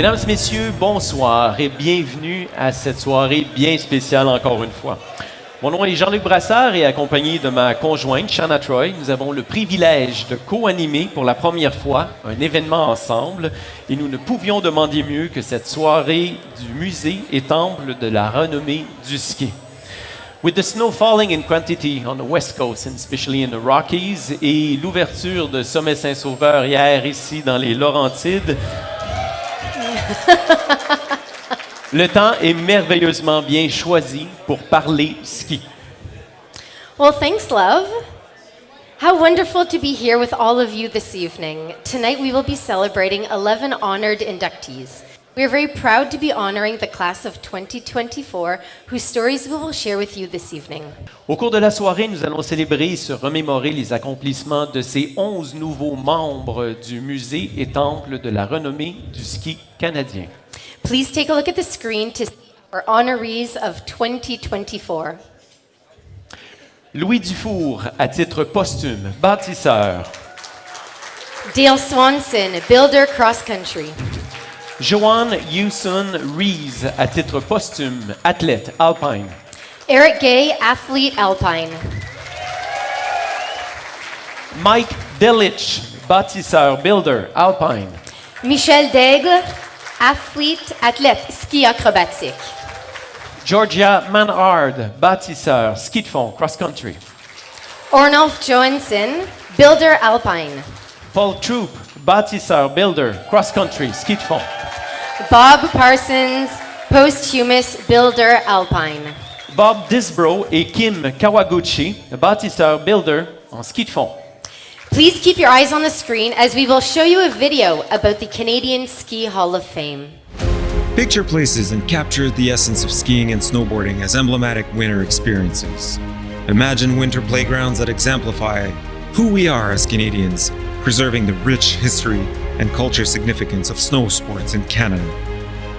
Mesdames, Messieurs, bonsoir et bienvenue à cette soirée bien spéciale encore une fois. Mon nom est Jean-Luc Brassard et accompagné de ma conjointe, Shanna Troy, nous avons le privilège de co-animer pour la première fois un événement ensemble et nous ne pouvions demander mieux que cette soirée du musée et temple de la renommée du ski. With the snow falling in quantity on the West Coast and especially in the Rockies et l'ouverture de Sommet Saint-Sauveur hier ici dans les Laurentides, le temps est merveilleusement bien choisi pour parler ski. Well, thanks, love. How wonderful to be here with all of you this evening. Tonight we will be celebrating 11 honored inductees. We are very proud to be honoring the class of 2024, whose stories we will share with you this evening. Au cours de la soirée, nous allons célébrer et se remémorer les accomplissements de ces 11 nouveaux membres du musée et temple de la renommée du ski canadien. Please take a look at the screen to see our honorees of 2024. Louis Dufour, à titre posthume, bâtisseur. Dale Swanson, builder cross-country. Joanne Hewson Rees, à titre posthume, athlète alpine. Eric Gay, athlete alpine. Mike Delich, bâtisseur, builder, alpine. Michel Daigle, athlète ski acrobatique. Georgia Manhard, bâtisseur, ski de fond, cross-country. Ornolf Johansson, builder alpine. Paul Troop, bâtisseur, builder, cross-country, ski de fond. Bob Parsons, posthumous builder alpine. Bob Disbrow et Kim Kawaguchi, bâtisseur, builder, en ski de fond. Please keep your eyes on the screen as we will show you a video about the Canadian Ski Hall of Fame. Picture places and capture the essence of skiing and snowboarding as emblematic winter experiences. Imagine winter playgrounds that exemplify who we are as Canadians, preserving the rich history and culture significance of snow sports in Canada.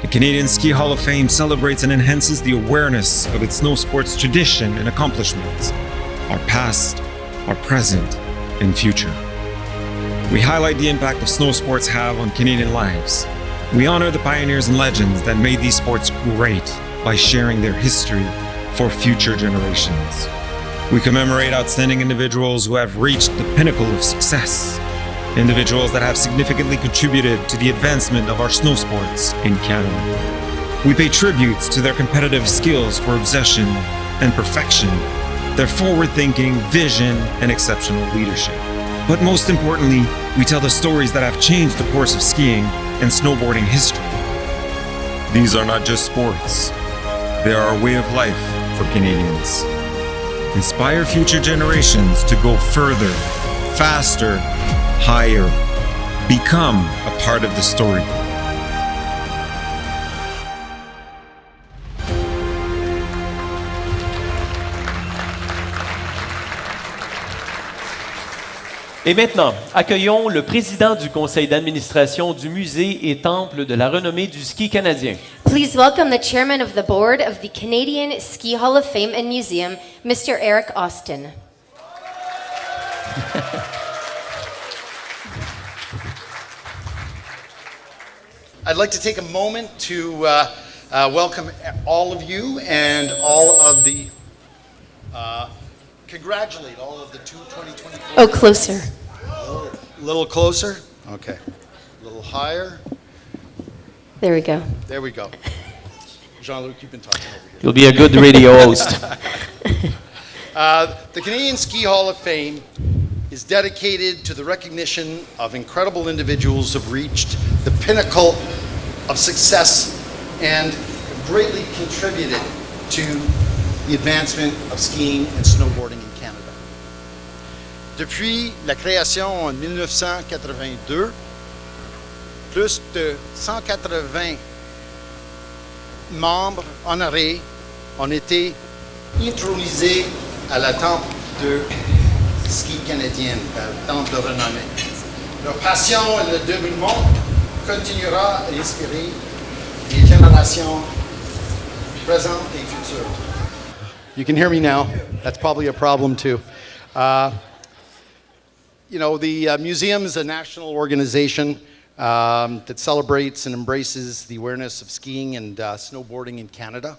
The Canadian Ski Hall of Fame celebrates and enhances the awareness of its snow sports tradition and accomplishments, our past, our present, and future. We highlight the impact of snow sports have on Canadian lives. We honor the pioneers and legends that made these sports great by sharing their history for future generations. We commemorate outstanding individuals who have reached the pinnacle of success, individuals that have significantly contributed to the advancement of our snow sports in Canada. We pay tributes to their competitive skills for obsession and perfection, their forward-thinking, vision, and exceptional leadership. But most importantly, we tell the stories that have changed the course of skiing and snowboarding history. These are not just sports. They are a way of life for Canadians. Inspire future generations to go further, faster, higher. Become a part of the story. Et maintenant, accueillons le président du conseil d'administration du musée et temple de la renommée du ski canadien. Please welcome the chairman of the board of the Canadian Ski Hall of Fame and Museum, Mr. Eric Austin. I'd like to take a moment to welcome all of you and all of the congratulate all of the 2024. Oh, closer. A little closer? Okay. A little higher. There we go. There we go. Jean-Luc, you've been talking over here. You'll be a good radio host. The Canadian Ski Hall of Fame is dedicated to the recognition of incredible individuals who have reached the pinnacle of success and have greatly contributed to the advancement of skiing and snowboarding in Canada. Depuis la création en 1982, plus de 180 membres honorés ont été intronisés à la temple de ski canadienne, la temple de renommée. Leur passion et leur dévouement continuera à inspirer les générations présentes et futures. You can hear me now. That's probably a problem too. You know, the museum is a national organization that celebrates and embraces the awareness of skiing and snowboarding in Canada.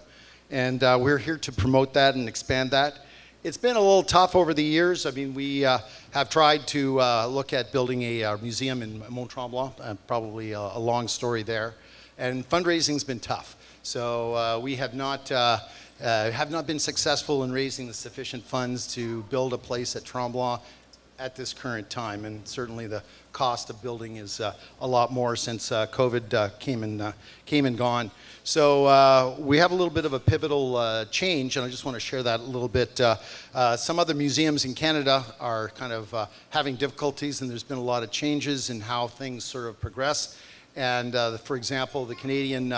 And we're here to promote that and expand that. It's been a little tough over the years. I mean, we have tried to look at building a museum in Mont-Tremblant, probably a long story there. And fundraising's been tough. So we have not been successful in raising the sufficient funds to build a place at Tremblant at this current time. And certainly the cost of building is a lot more since COVID came and gone. So we have a little bit of a pivotal change, and I just want to share that a little bit. Some other museums in Canada are kind of having difficulties, and there's been a lot of changes in how things sort of progress. And for example, the Canadian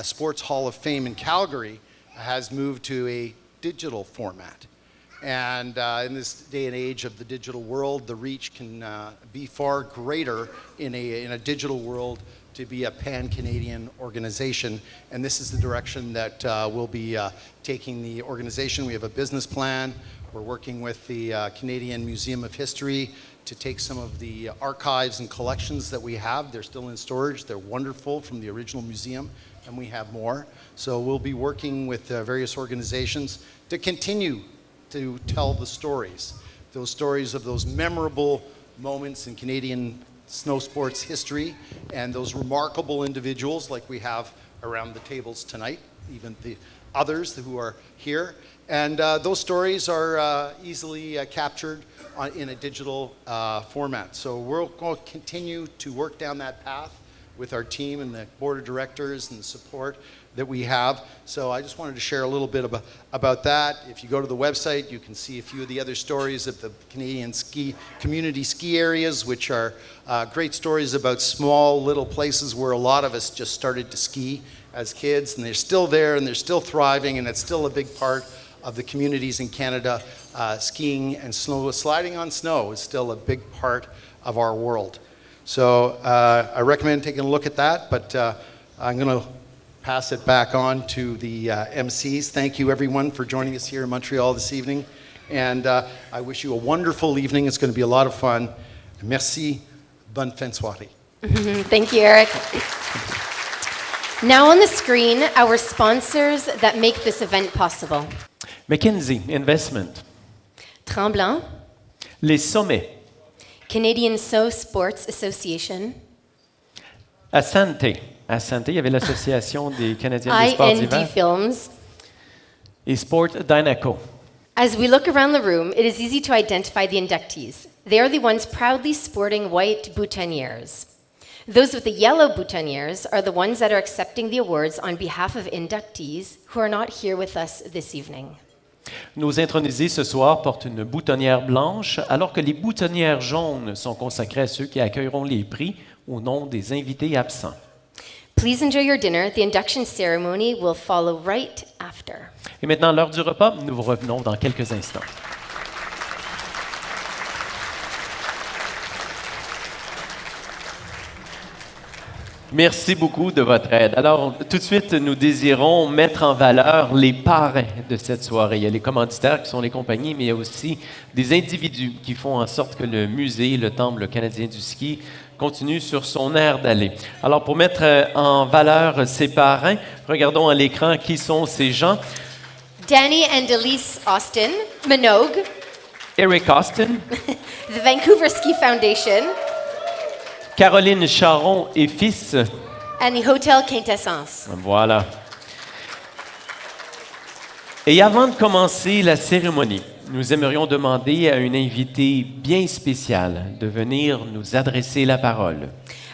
Sports Hall of Fame in Calgary has moved to a digital format. And in this day and age of the digital world, the reach can be far greater in a digital world to be a pan-Canadian organization. And this is the direction that we'll be taking the organization. We have a business plan. We're working with the Canadian Museum of History to take some of the archives and collections that we have. They're still in storage. They're wonderful from the original museum, and we have more. So we'll be working with various organizations to continue to tell the stories, those stories of those memorable moments in Canadian snow sports history, and those remarkable individuals like we have around the tables tonight, even the others who are here. And those stories are easily captured in a digital format. So we're going to continue to work down that path with our team and the board of directors and the support that we have. So I just wanted to share a little bit about that. If you go to the website, you can see a few of the other stories of the Canadian community ski areas, which are great stories about small little places where a lot of us just started to ski as kids, and they're still there and they're still thriving, and it's still a big part of the communities in Canada. Skiing and sliding on snow is still a big part of our world. So I recommend taking a look at that, but I'm going to pass it back on to the MCs. Thank you, everyone, for joining us here in Montreal this evening. And I wish you a wonderful evening. It's going to be a lot of fun. Merci. Bonne fin de soirée. Thank you, Eric. Now on the screen, our sponsors that make this event possible. McKinsey Investment, Tremblant, Les Sommets, Canadian Snow Sports Association, Asante. Asante, il y avait l'Association des Canadiens des sports IND d'hiver. Films. Et Sport Dynaco. As we look around the room, it is easy to identify the inductees. They are the ones proudly sporting white boutonnieres. Those with the yellow boutonnieres are the ones that are accepting the awards on behalf of inductees who are not here with us this evening. Nos intronisés ce soir portent une boutonnière blanche, alors que les boutonnières jaunes sont consacrées à ceux qui accueilleront les prix au nom des invités absents. Please enjoy your dinner. The induction ceremony will follow right after. Et maintenant, l'heure du repas, nous vous revenons dans quelques instants. Merci beaucoup de votre aide. Alors, tout de suite, nous désirons mettre en valeur les parrains de cette soirée. Il y a les commanditaires qui sont les compagnies, mais il y a aussi des individus qui font en sorte que le musée, le Temple canadien du ski, continue sur son air d'aller. Alors, pour mettre en valeur ces parrains, regardons à l'écran qui sont ces gens. Danny and Elise Austin, Minogue, Eric Austin, the Vancouver Ski Foundation, Caroline Charon et fils. and the Hotel Quintessence. Voilà. Et avant de commencer la cérémonie, nous aimerions demander à une invitée bien spéciale de venir nous adresser la parole.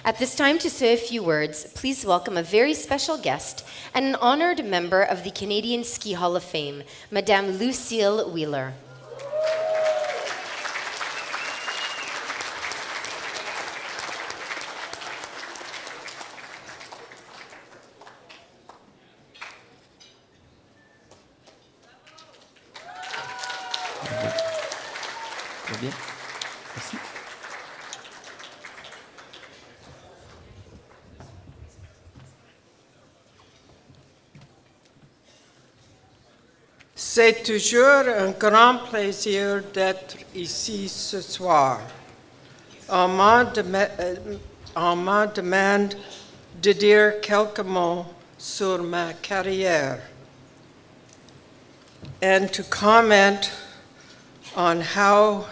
At this time, to say a few words, please welcome a very special guest and an honored member of the Canadian Ski Hall of Fame, Madame Lucille Wheeler. Bien. Merci. C'est toujours un grand plaisir d'être ici ce soir. En on ma demande de dire quelques mots sur ma carrière and to comment on how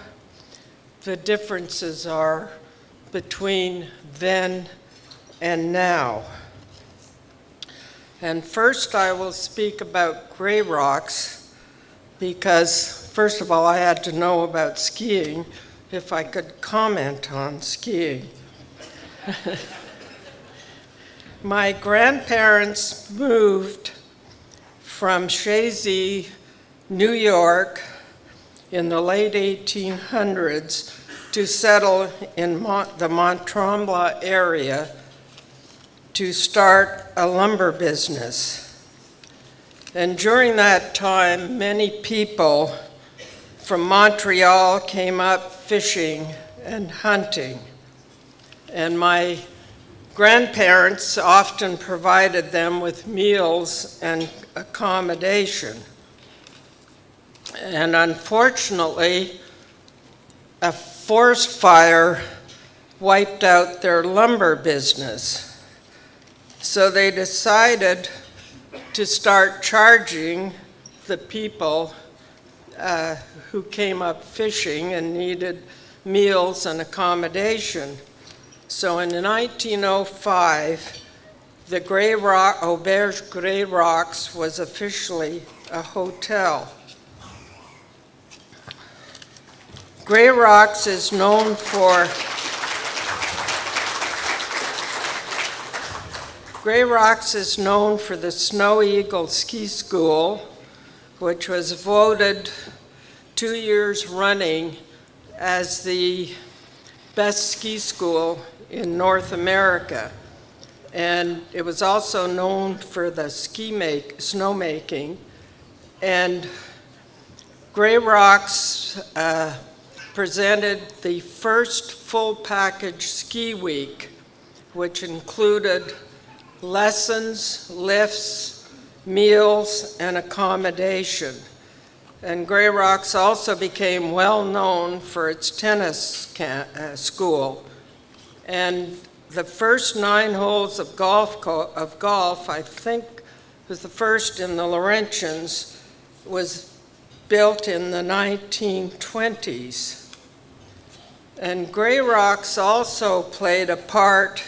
the differences are between then and now. And first I will speak about gray rocks because, first of all, I had to know about skiing if I could comment on skiing. My grandparents moved from Chazy, New York in the late 1800s to settle in the Mont-Tremblant area to start a lumber business. And during that time, many people from Montreal came up fishing and hunting. And my grandparents often provided them with meals and accommodation. And unfortunately, a forest fire wiped out their lumber business. So they decided to start charging the people who came up fishing and needed meals and accommodation. So in 1905, the Auberge Grey Rocks was officially a hotel. Grey Rocks is known for the Snow Eagle Ski School, which was voted 2 years running as the best ski school in North America. And it was also known for the snowmaking. And Grey Rocks presented the first full package ski week, which included lessons, lifts, meals, and accommodation. And Grey Rocks also became well known for its tennis school. And the first 9 holes of golf, I think was the first in the Laurentians, was built in the 1920s. And Grey Rocks also played a part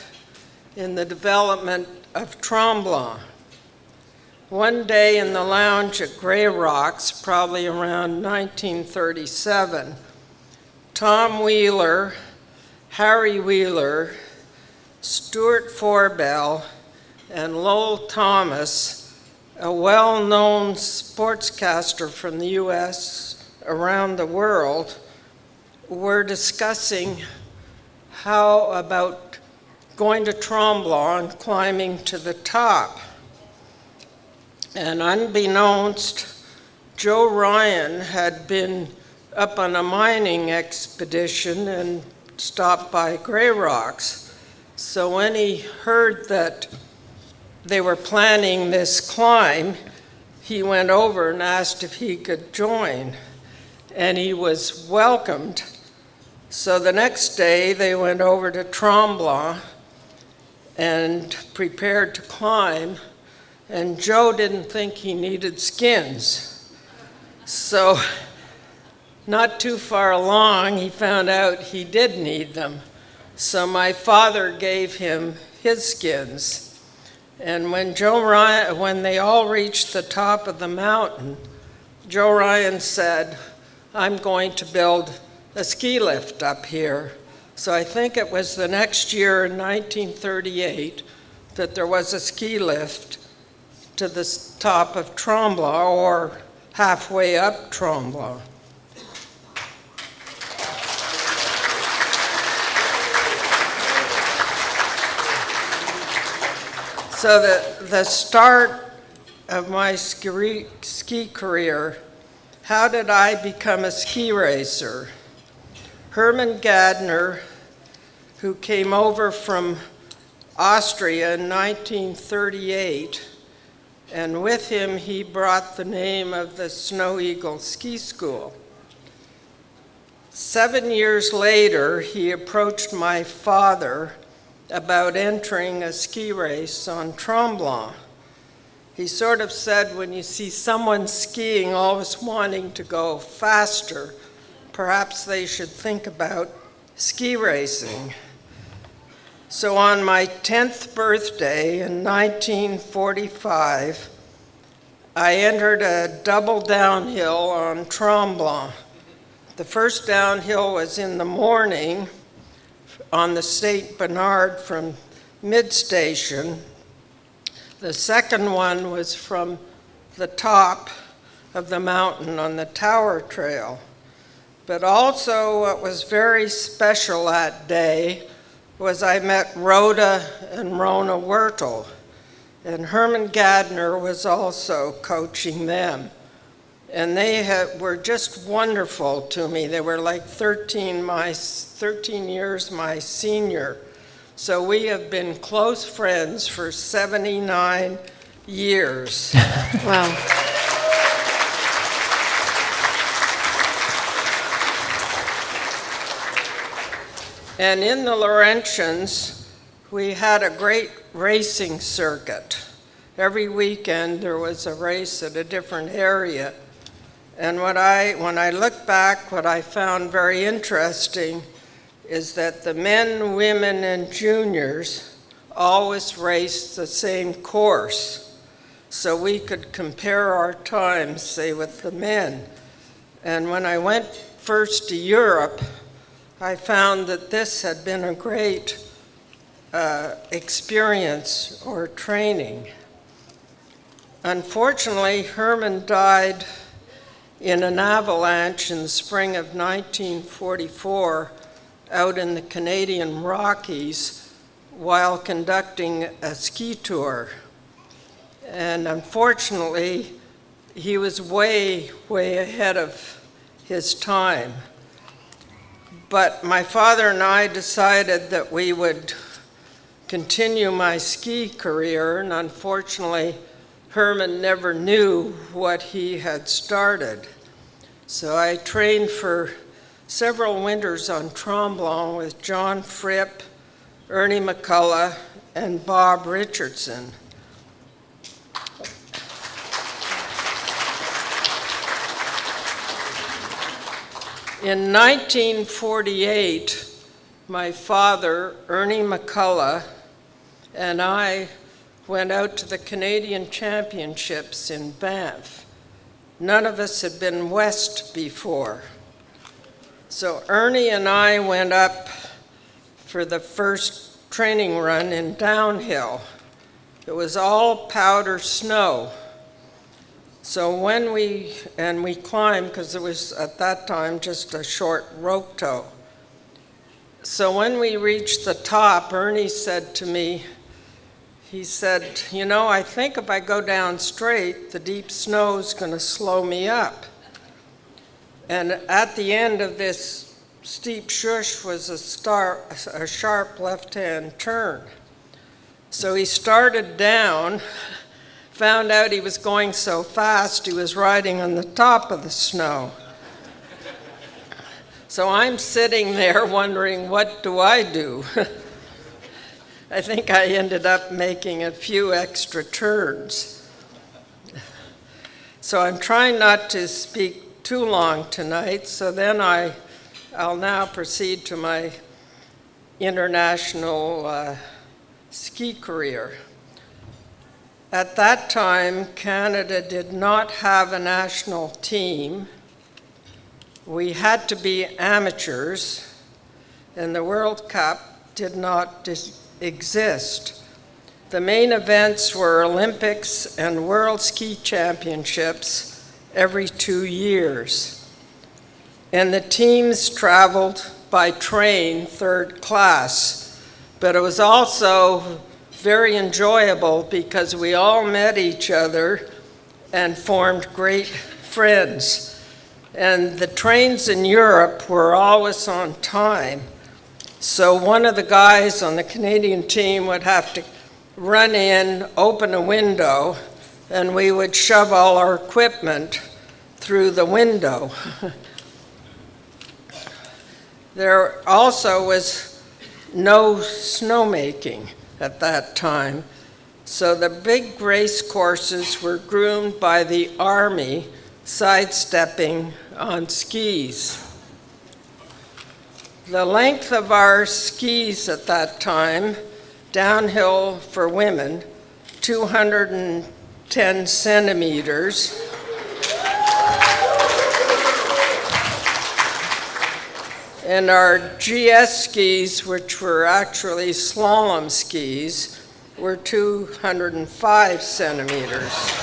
in the development of Tremblant. One day in the lounge at Grey Rocks, probably around 1937, Tom Wheeler, Harry Wheeler, Stuart Forbell, and Lowell Thomas, a well-known sportscaster from the US around the world, were discussing how about going to Tremblant and climbing to the top. And unbeknownst, Joe Ryan had been up on a mining expedition and stopped by Grey Rocks. So when he heard that they were planning this climb, he went over and asked if he could join. And he was welcomed. So the next day they went over to Tremblant and prepared to climb. And Joe didn't think he needed skins. So not too far along, he found out he did need them. So my father gave him his skins. And when they all reached the top of the mountain, Joe Ryan said, "I'm going to build a ski lift up here." So I think it was the next year in 1938 that there was a ski lift to the top of Tremblant, or halfway up Tremblant. So the start of my ski career, how did I become a ski racer? Herman Gadner, who came over from Austria in 1938, and with him he brought the name of the Snow Eagle Ski School. 7 years later, he approached my father about entering a ski race on Tremblant. He sort of said, when you see someone skiing always wanting to go faster, perhaps they should think about ski racing. So on my 10th birthday in 1945, I entered a double downhill on Tremblant. The first downhill was in the morning on the St. Bernard from mid-station. The second one was from the top of the mountain on the Tower Trail. But also what was very special that day was I met Rhoda and Rona Wurtel, and Herman Gadner was also coaching them. And they were just wonderful to me. They were like 13 years my senior. So we have been close friends for 79 years. Wow. And in the Laurentians, we had a great racing circuit. Every weekend there was a race at a different area. And when I look back, what I found very interesting is that the men, women, and juniors always raced the same course. So we could compare our times, say, with the men. And when I went first to Europe, I found that this had been a great experience or training. Unfortunately, Herman died in an avalanche in the spring of 1944 out in the Canadian Rockies while conducting a ski tour. And unfortunately, he was way, way ahead of his time. But my father and I decided that we would continue my ski career, and unfortunately, Herman never knew what he had started. So I trained for several winters on Tremblant with John Fripp, Ernie McCullough, and Bob Richardson. In 1948, my father, Ernie McCullough, and I went out to the Canadian Championships in Banff. None of us had been west before. So Ernie and I went up for the first training run in downhill. It was all powder snow. So when we climbed, because it was at that time just a short rope tow. So when we reached the top, Ernie said to me, he said, you know, I think if I go down straight, the deep snow's gonna slow me up. And at the end of this steep shush was a sharp left-hand turn. So he started down, found out he was going so fast he was riding on the top of the snow. So I'm sitting there wondering, what do I do? I think I ended up making a few extra turns. So I'm trying not to speak too long tonight, so then I'll now proceed to my international ski career. At that time, Canada did not have a national team. We had to be amateurs, and the World Cup did not exist. The main events were Olympics and World Ski Championships every 2 years. And the teams traveled by train, third class, but it was also very enjoyable because we all met each other and formed great friends. And the trains in Europe were always on time. So one of the guys on the Canadian team would have to run in, open a window, and we would shove all our equipment through the window. There also was no snowmaking at that time. So the big race courses were groomed by the Army, sidestepping on skis. The length of our skis at that time, downhill for women, 210 centimeters. And our GS skis, which were actually slalom skis, were 205 centimeters.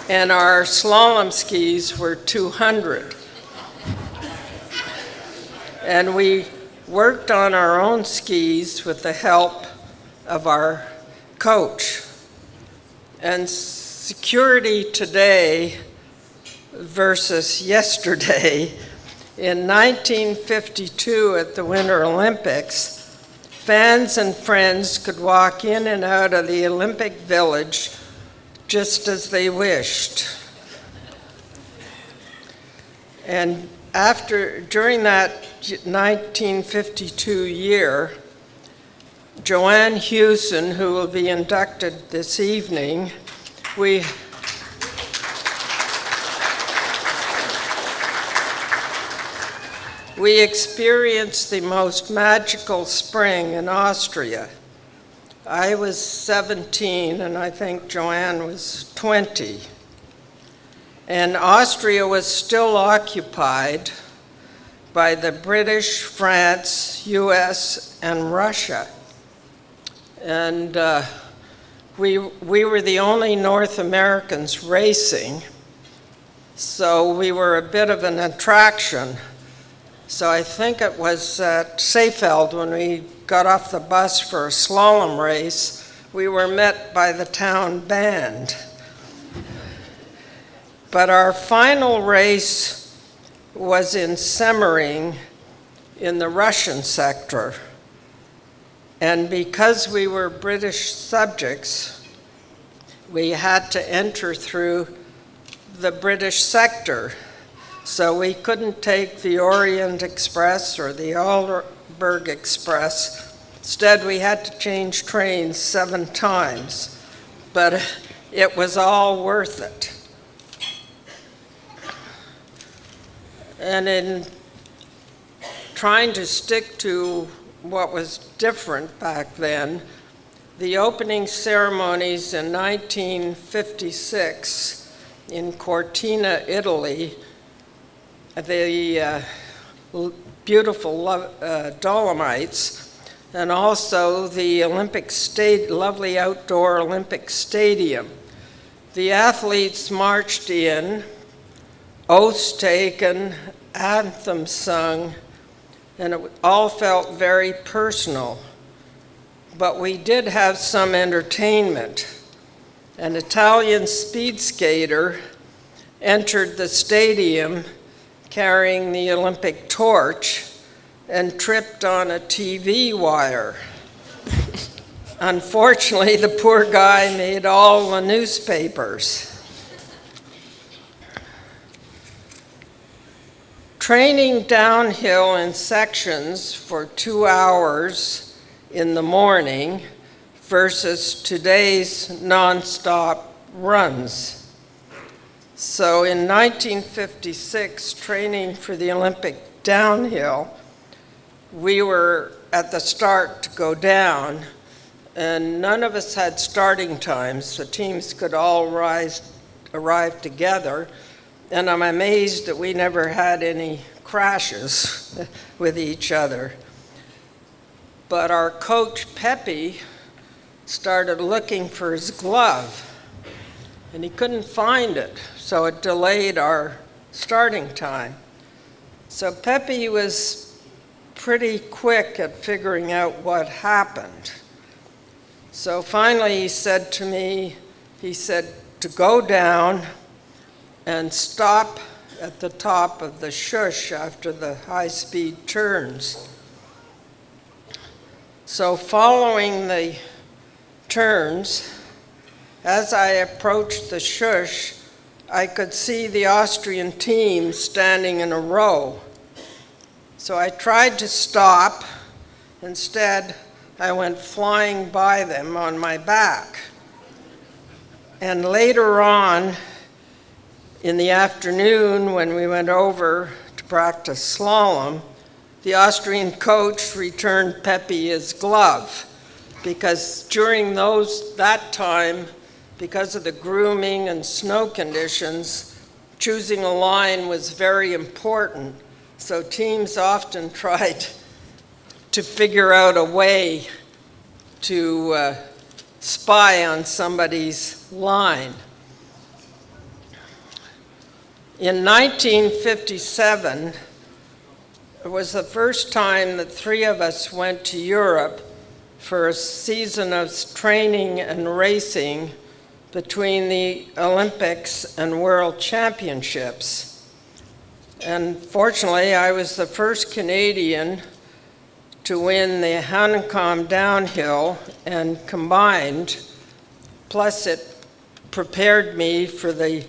And our slalom skis were 200. And we worked on our own skis with the help of our coach. And security today versus yesterday, in 1952 at the Winter Olympics, fans and friends could walk in and out of the Olympic Village just as they wished. And during that 1952 year, Joanne Hewson, who will be inducted this evening, we experienced the most magical spring in Austria. I was 17, and I think Joanne was 20. And Austria was still occupied by the British, France, US, and Russia. And we were the only North Americans racing, so we were a bit of an attraction. So I think it was at Seefeld when we got off the bus for a slalom race, we were met by the town band. But our final race was in Semmering in the Russian sector. And because we were British subjects, we had to enter through the British sector. So we couldn't take the Orient Express or the Alderberg Express. Instead, we had to change trains 7 times. But it was all worth it. And in trying to stick to what was different back then, the opening ceremonies in 1956 in Cortina, Italy, the beautiful Dolomites, and also the lovely outdoor Olympic Stadium. The athletes marched in, oaths taken, anthems sung, and it all felt very personal. But we did have some entertainment. An Italian speed skater entered the stadium carrying the Olympic torch and tripped on a TV wire. Unfortunately, the poor guy made all the newspapers. Training downhill in sections for 2 hours in the morning versus today's nonstop runs. So in 1956, training for the Olympic downhill, we were at the start to go down, and none of us had starting times. The teams could all arrive together, and I'm amazed that we never had any crashes with each other. But our coach, Pepe, started looking for his glove, and he couldn't find it, so it delayed our starting time. So Pepe was pretty quick at figuring out what happened. So finally he said to me, to go down and stop at the top of the shush after the high-speed turns. So following the turns, as I approached the shush, I could see the Austrian team standing in a row. So I tried to stop. Instead, I went flying by them on my back. And later on, in the afternoon, when we went over to practice slalom, the Austrian coach returned Pepe his glove, because during that time, because of the grooming and snow conditions, choosing a line was very important. So teams often tried to figure out a way to spy on somebody's line. In 1957, it was the first time that three of us went to Europe for a season of training and racing between the Olympics and World Championships. And fortunately, I was the first Canadian to win the Hahnenkamm downhill and combined, plus it prepared me for the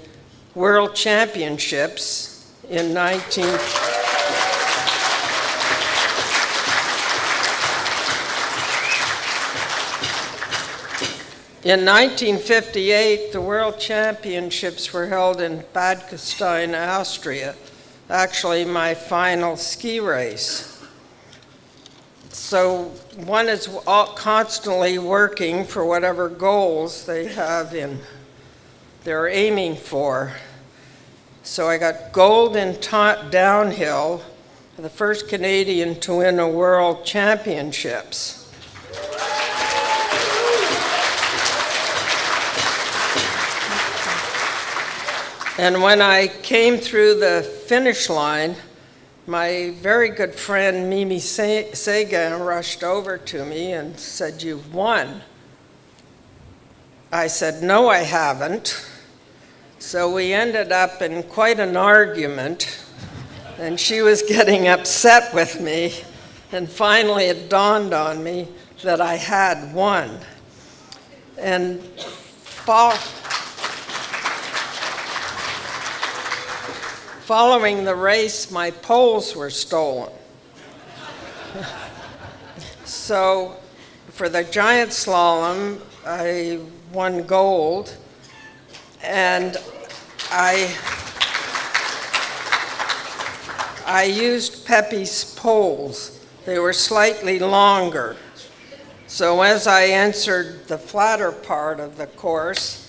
World Championships in 1958, the World Championships were held in Bad Gastein, Austria, actually my final ski race. So one is constantly working for whatever goals they're aiming for. So I got gold in downhill, the first Canadian to win a World Championships. And when I came through the finish line, my very good friend Mimi Sagan rushed over to me and said, "You've won." I said, "No, I haven't." So we ended up in quite an argument, and she was getting upset with me, and finally it dawned on me that I had won. And following the race, my poles were stolen. So for the giant slalom, I won gold, and I used Pepe's poles. They were slightly longer. So as I entered the flatter part of the course,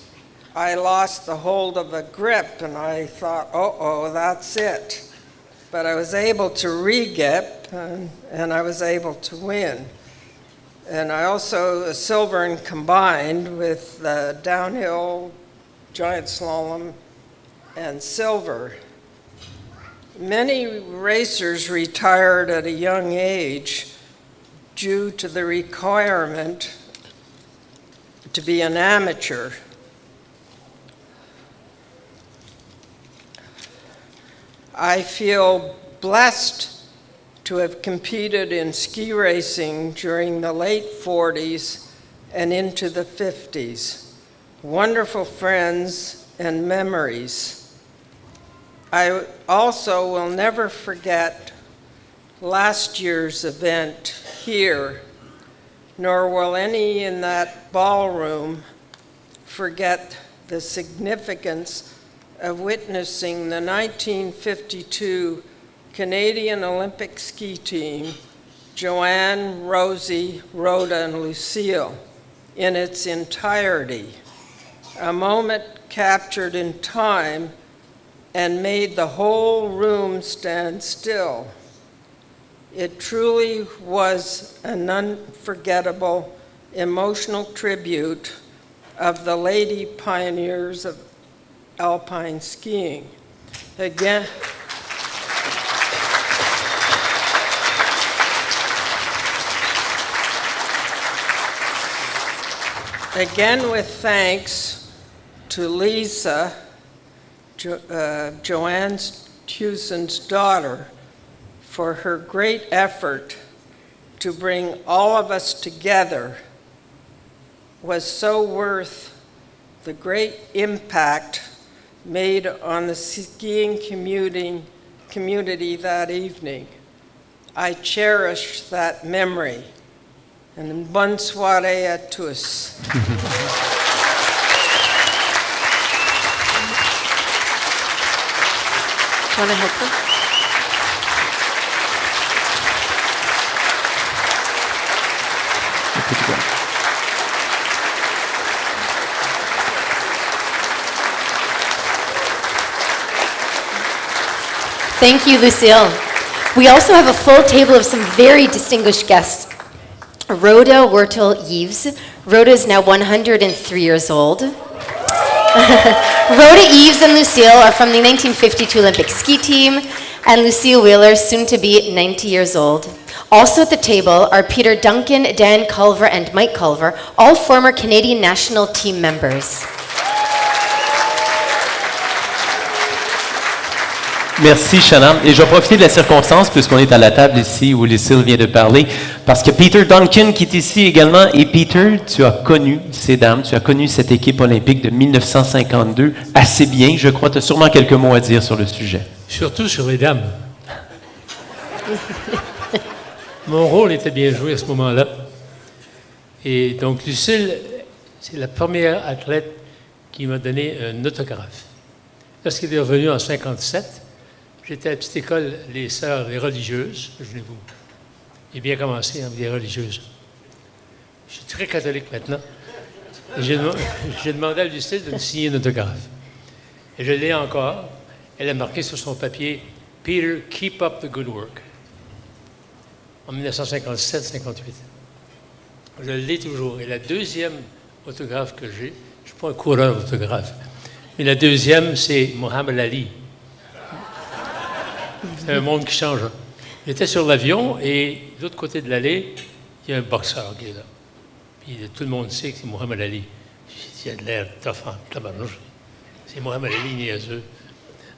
I lost the hold of the grip, and I thought, uh-oh, that's it. But I was able to re-grip, and I was able to win. And I also silver and combined with the downhill, giant slalom, and silver. Many racers retired at a young age due to the requirement to be an amateur. I feel blessed to have competed in ski racing during the late 40s and into the 50s. Wonderful friends and memories. I also will never forget last year's event here, nor will any in that ballroom forget the significance of witnessing the 1952 Canadian Olympic ski team, Joanne, Rosie, Rhoda, and Lucille, in its entirety. A moment captured in time and made the whole room stand still. It truly was an unforgettable, emotional tribute of the lady pioneers of alpine skiing. Again with thanks to Lisa, Joanne Hewson's daughter, for her great effort to bring all of us together, was so worth the great impact made on the skiing community that evening. I cherish that memory. And bonne soirée à tous. Want to help them? Thank you, Lucille. We also have a full table of some very distinguished guests. Rhoda Wurtel-Yves. Rhoda is now 103 years old. Rhoda Eves and Lucille are from the 1952 Olympic ski team, and Lucille Wheeler, soon to be 90 years old. Also at the table are Peter Duncan, Dan Culver, and Mike Culver, all former Canadian national team members. Merci, Shannon. Et je vais profiter de la circonstance, puisqu'on est à la table ici où Lucille vient de parler, parce que Peter Duncan, qui est ici également, et Peter, tu as connu ces dames, tu as connu cette équipe olympique de 1952 assez bien. Je crois que tu as sûrement quelques mots à dire sur le sujet. Surtout sur les dames. Mon rôle était bien joué à ce moment-là. Et donc, Lucille, c'est la première athlète qui m'a donné un autographe. Lorsqu'il est revenu en 1957, j'étais à la petite école, les sœurs, les religieuses. J'ai bien commencé avec les religieuses. Je suis très catholique maintenant. Et j'ai demandé à Lucille de me signer un autographe. Et je l'ai encore. Elle a marqué sur son papier « Peter, keep up the good work ». En 1957-58. Je l'ai toujours. Et la deuxième autographe que j'ai, je ne suis pas un coureur d'autographe, mais la deuxième, c'est Mohamed Ali. C'est un monde qui change. Hein. J'étais sur l'avion et de l'autre côté de l'allée, il y a un boxeur qui est là. Puis tout le monde sait que c'est Mohamed Ali. Il a de l'air tough en tabarnouche. C'est Mohamed Ali niaiseux.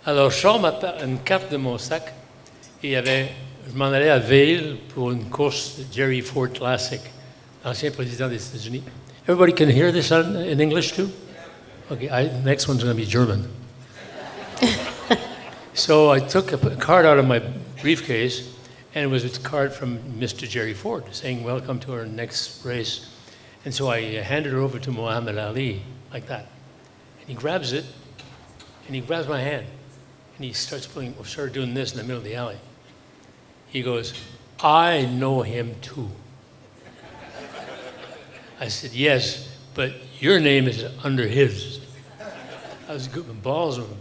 Alors, je sors une carte de mon sac et je m'en allais à Vail pour une course de Jerry Ford Classic, ancien président des États-Unis. Everybody can hear this in English too? Okay, the next one's going to be German. So I took a card out of my briefcase, and it was a card from Mr. Jerry Ford saying, "Welcome to our next race." And so I handed it over to Muhammad Ali, like that. And he grabs it, and he grabs my hand, and he started doing this in the middle of the alley. He goes, "I know him too." I said, "Yes, but your name is under his." I was good, balls of a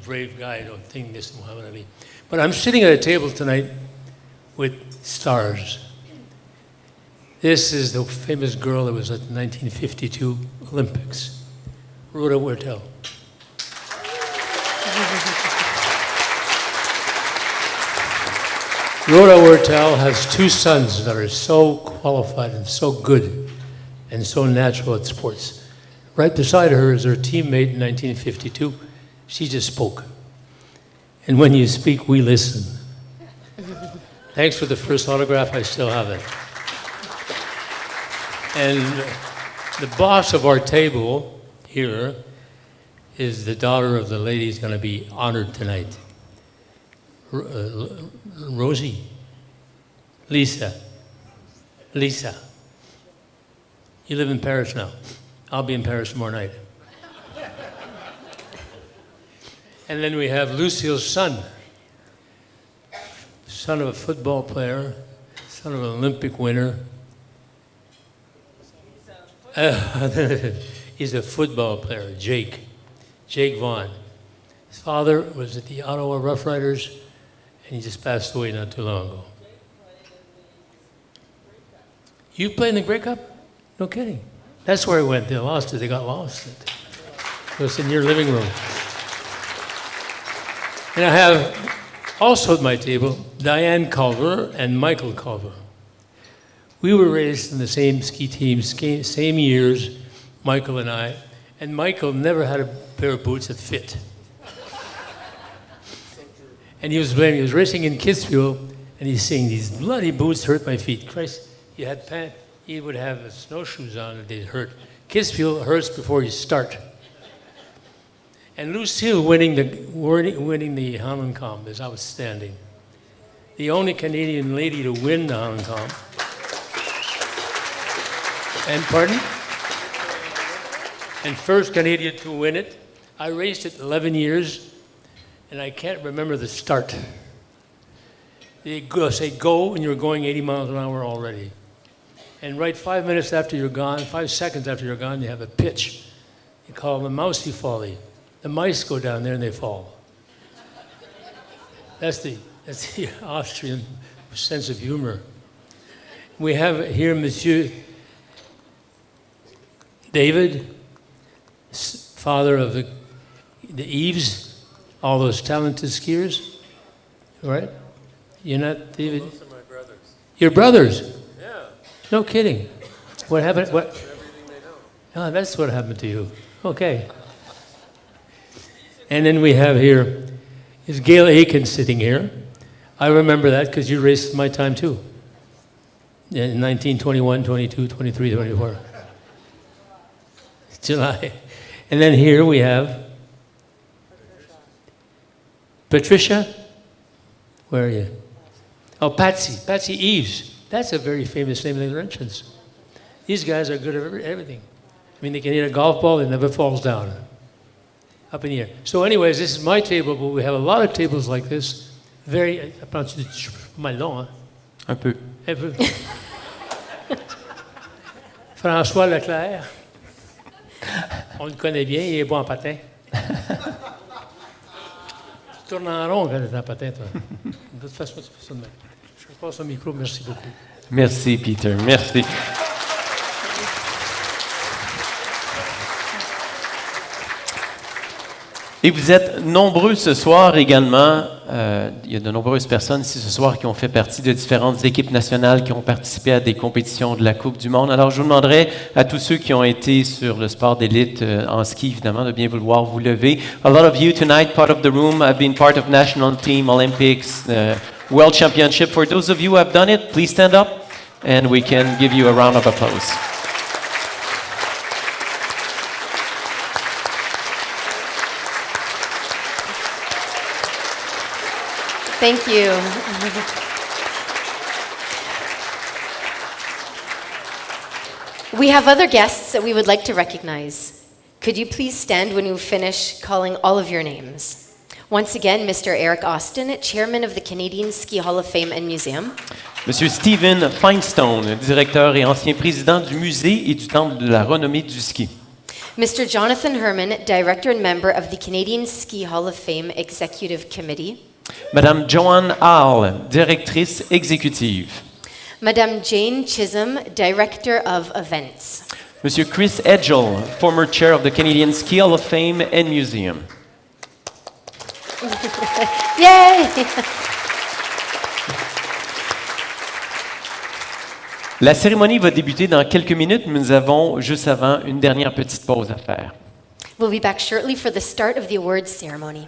brave guy, I don't think this is Muhammad Ali. But I'm sitting at a table tonight with stars. This is the famous girl that was at the 1952 Olympics, Rhoda Wurtel. Rhoda Wurtel has two sons that are so qualified and so good and so natural at sports. Right beside her is her teammate in 1952. She just spoke. And when you speak, we listen. Thanks for the first autograph. I still have it. And the boss of our table here is the daughter of the lady who's going to be honored tonight. Rosie. Lisa. You live in Paris now. I'll be in Paris tomorrow night. And then we have Lucille's son of a football player, son of an Olympic winner. He's a football player, Jake Vaughn. His father was at the Ottawa Rough Riders, and he just passed away not too long ago. You played in the Grey Cup? No kidding. That's where it went. They lost it. They got lost. It was in your living room. And I have also at my table Diane Culver and Michael Culver. We were raised in the same ski team, same years, Michael and I. And Michael never had a pair of boots that fit. And he was racing in Kitzbühel, and he's saying, "These bloody boots hurt my feet." Christ, he would have snowshoes on and they'd hurt. Kitzbühel hurts before you start. And Lucille winning the Holland Comp is outstanding. the only Canadian lady to win the Hong Kong. And pardon? And first Canadian to win it. I raced it 11 years, and I can't remember the start. They say go, and you're going 80 miles an hour already. And right 5 minutes after you're gone, 5 seconds after you're gone, you have a pitch. You call them mousey folly. The mice go down there and they fall. That's the Austrian sense of humor. We have here Monsieur David, father of the Eves, all those talented skiers, right? You're not David? Those are my brothers. Your brothers? Yeah. No kidding. What happened? What? Everything they know. Oh, that's what happened to you. Okay. And then we have here is Gail Aiken sitting here. I remember that because you raced my time too. In 1921, 22, 23, 24. July. And then here we have Patricia. Where are you? Oh, Patsy Eves. That's a very famous name in the entrance. These guys are good at everything. I mean, they can hit a golf ball, it never falls down. Up in the air. So anyways, this is my table, but we have a lot of tables like this. Very, mal long, hein? Un peu. Un peu. François Leclerc. On le connaît bien, il est bon en patin. Tu tournes en rond quand tu es en patin, toi. De toute façon, tu fais ça de même. Je passe au micro, merci beaucoup. Merci, Peter. Merci. Et vous êtes nombreux ce soir également. Il y a de nombreuses personnes ici ce soir qui ont fait partie de différentes équipes nationales qui ont participé à des compétitions de la Coupe du Monde. Alors, je vous demanderai à tous ceux qui ont été sur le sport d'élite en ski, évidemment, de bien vouloir vous lever. A lot of you tonight, part of the room, have been part of national team, Olympics, World Championship. For those of you who have done it, please stand up and we can give you a round of applause. Thank you. We have other guests that we would like to recognize. Could you please stand when you finish calling all of your names? Once again, Mr. Eric Austin, Chairman of the Canadian Ski Hall of Fame and Museum. Monsieur Stephen Finestone, directeur et ancien président du musée et du Temple de la renommée du ski. Mr. Jonathan Herman, Director and member of the Canadian Ski Hall of Fame Executive Committee. Madame Joanne Hall, directrice exécutive. Madame Jane Chisholm, Director of Events. Monsieur Chris Edgell, former chair of the Canadian Ski Hall of Fame and Museum. Yay! La cérémonie va débuter dans quelques minutes, mais nous avons juste avant une dernière petite pause à faire. We'll be back shortly for the start of the awards ceremony.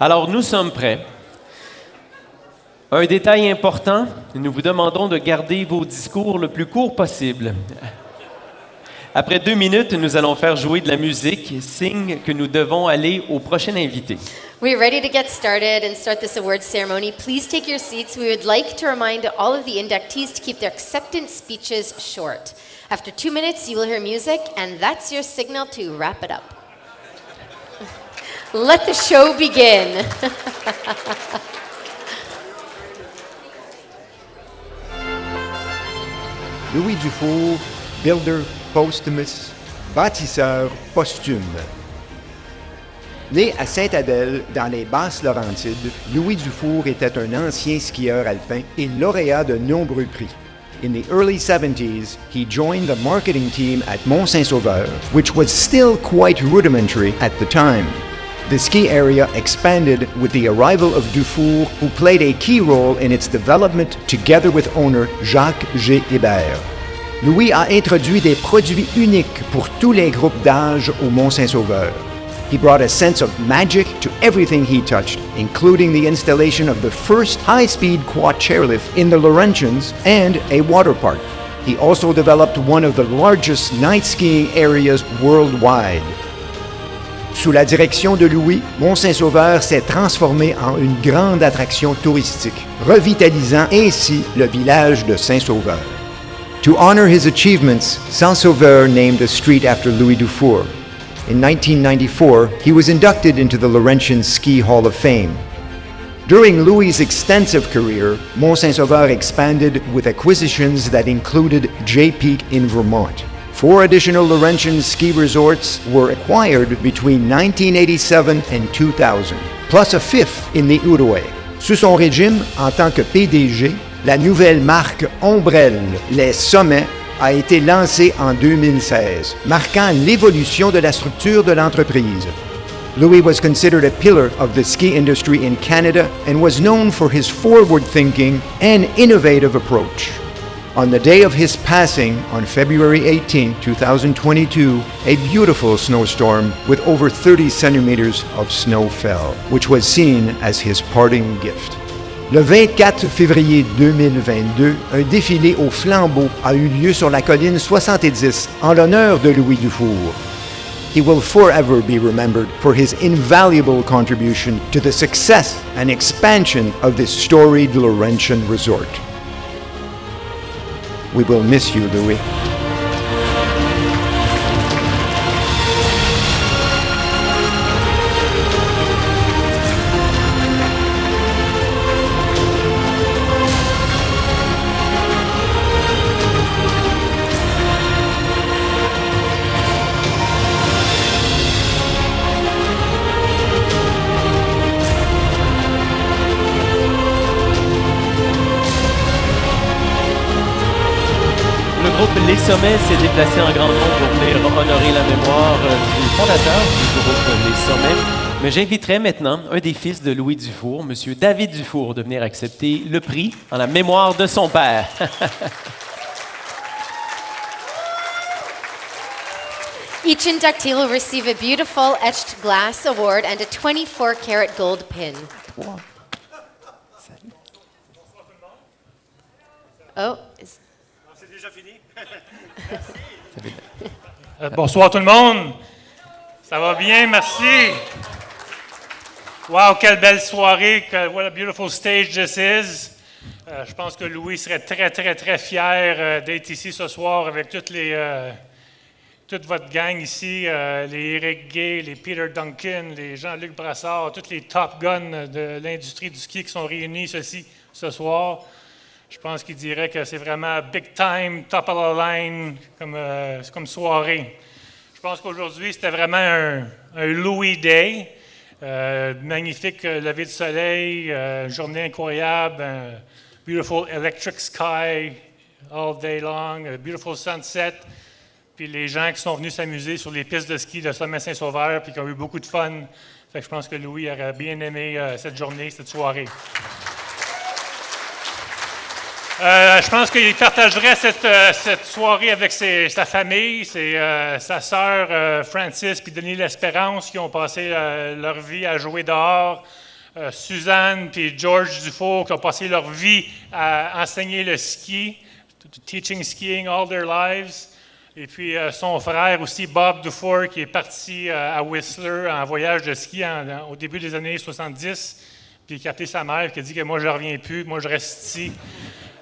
Alors, nous sommes prêts. Un détail important, nous vous demandons de garder vos discours le plus court possible. Après 2 minutes, nous allons faire jouer de la musique, signe que nous devons aller au prochain invité. We're ready to get started and start this awards ceremony. Please take your seats. We would like to remind all of the inductees to keep their acceptance speeches short. After 2 minutes, you will hear music, and that's your signal to wrap it up. Let the show begin. Louis Dufour, builder posthumous, bâtisseur posthume. Né à Sainte-Adèle, dans les Basses-Laurentides, Louis Dufour était un ancien skieur alpin et lauréat de nombreux prix. In the early 70s, he joined the marketing team at Mont-Saint-Sauveur, which was still quite rudimentary at the time. The ski area expanded with the arrival of Dufour, who played a key role in its development together with owner Jacques G. Hébert. Louis a introduit des produits uniques pour tous les groupes d'âge au Mont-Saint-Sauveur. He brought a sense of magic to everything he touched, including the installation of the first high-speed quad chairlift in the Laurentians and a water park. He also developed one of the largest night skiing areas worldwide. Sous la direction de Louis, Mont-Saint-Sauveur s'est transformé en une grande attraction touristique, revitalisant ainsi le village de Saint-Sauveur. To honor his achievements, Saint-Sauveur named a street after Louis Dufour. In 1994, he was inducted into the Laurentian Ski Hall of Fame. During Louis' extensive career, Mont-Saint-Sauveur expanded with acquisitions that included J-Peak in Vermont. 4 additional Laurentian ski resorts were acquired between 1987 and 2000, plus a 5th in the Outaouais. Sous son régime en tant que PDG, la nouvelle marque Ombrelle, les Sommets, a été lancée en 2016, marquant l'évolution de la structure de l'entreprise. Louis was considered a pillar of the ski industry in Canada and was known for his forward-thinking and innovative approach. On the day of his passing, on February 18, 2022, a beautiful snowstorm with over 30 centimeters of snow fell, which was seen as his parting gift. Le 24 février 2022, un défilé au flambeau a eu lieu sur la colline 70 en l'honneur de Louis Dufour. He will forever be remembered for his invaluable contribution to the success and expansion of this storied Laurentian resort. We will miss you, Louis. Les Sommets s'est déplacé en grand nombre pour venir honorer la mémoire du fondateur du groupe Les Sommets. Mais j'inviterai maintenant un des fils de Louis Dufour, M. David Dufour, de venir accepter le prix en la mémoire de son père. Each inductee will receive a beautiful etched glass award and a 24-karat gold pin. Oh, c'est déjà fini. Bonsoir tout le monde. Ça va bien, merci. Wow, quelle belle soirée. What a beautiful stage this is. Je pense que Louis serait très, très, très fier d'être ici ce soir avec toute votre gang ici, les Eric Gay, les Peter Duncan, les Jean-Luc Brassard, tous les top guns de l'industrie du ski qui sont réunis ici ce soir. Je pense qu'il dirait que c'est vraiment big time, top of the line comme soirée. Je pense qu'aujourd'hui, c'était vraiment un Louis Day. Magnifique lever de soleil, journée incroyable, beautiful electric sky all day long, a beautiful sunset. Puis les gens qui sont venus s'amuser sur les pistes de ski de Sommet Saint-Sauveur puis qui ont eu beaucoup de fun. Fait que je pense que Louis aurait bien aimé cette journée, cette soirée. Je pense qu'il partagerait cette soirée avec sa famille, sa sœur Francis et Denis L'Espérance qui ont passé leur vie à jouer dehors, Suzanne et George Dufour qui ont passé leur vie à enseigner le ski, teaching skiing all their lives, et puis son frère aussi Bob Dufour qui est parti à Whistler en voyage de ski au début des années 70, puis qui a appelé sa mère qui a dit que moi je ne reviens plus, moi je reste ici.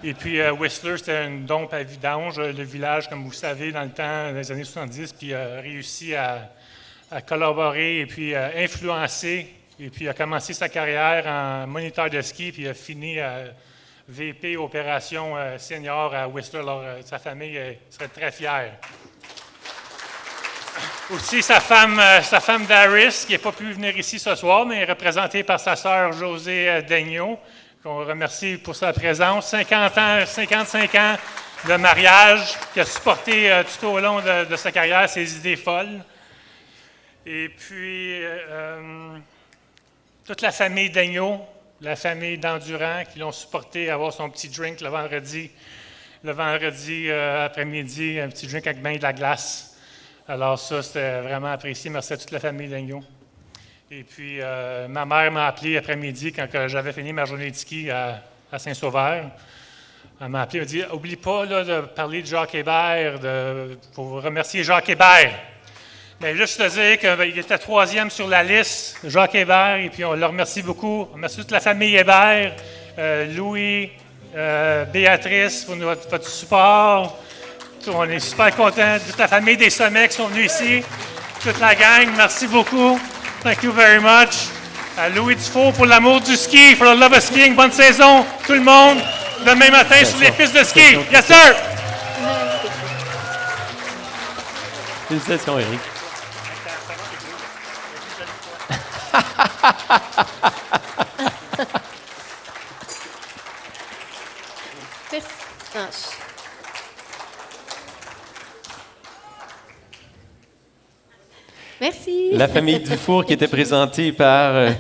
Et puis Whistler, c'était une dompe à vidange, le village, comme vous savez, dans le temps des années 70, puis a réussi à collaborer et puis influencer. Et puis a commencé sa carrière en moniteur de ski, puis a fini VP opération senior à Whistler. Alors, sa famille serait très fière. Aussi, sa femme Daris, qui n'a pas pu venir ici ce soir, mais est représentée par sa sœur Josée Daigneault, qu'on remercie pour sa présence. 55 ans de mariage, qui a supporté tout au long de sa carrière ses idées folles. Et puis, toute la famille Daigneault, la famille d'Endurant, qui l'ont supporté à avoir son petit drink le vendredi après-midi, un petit drink avec bain de la glace. Alors ça, c'était vraiment apprécié. Merci à toute la famille Daigneault. Et puis, ma mère m'a appelé après-midi quand j'avais fini ma journée de ski à Saint-Sauveur. Elle m'a appelé, elle m'a dit « Oublie pas là, de parler de Jacques Hébert, pour remercier Jacques Hébert. » Mais juste te dire qu'il était 3e sur la liste, Jacques Hébert, et puis on le remercie beaucoup. On remercie toute la famille Hébert, Louis, Béatrice pour votre support. On est super contents. Toute la famille des Sommets qui sont venus ici. Toute la gang, merci beaucoup. Thank you very much. Louis Dufault pour l'amour du ski, for the love of skiing. Bonne saison, tout le monde. Demain matin sur les pistes de ski. Yes, sir! Félicitations, Eric. Merci. La famille Dufour qui était présentée par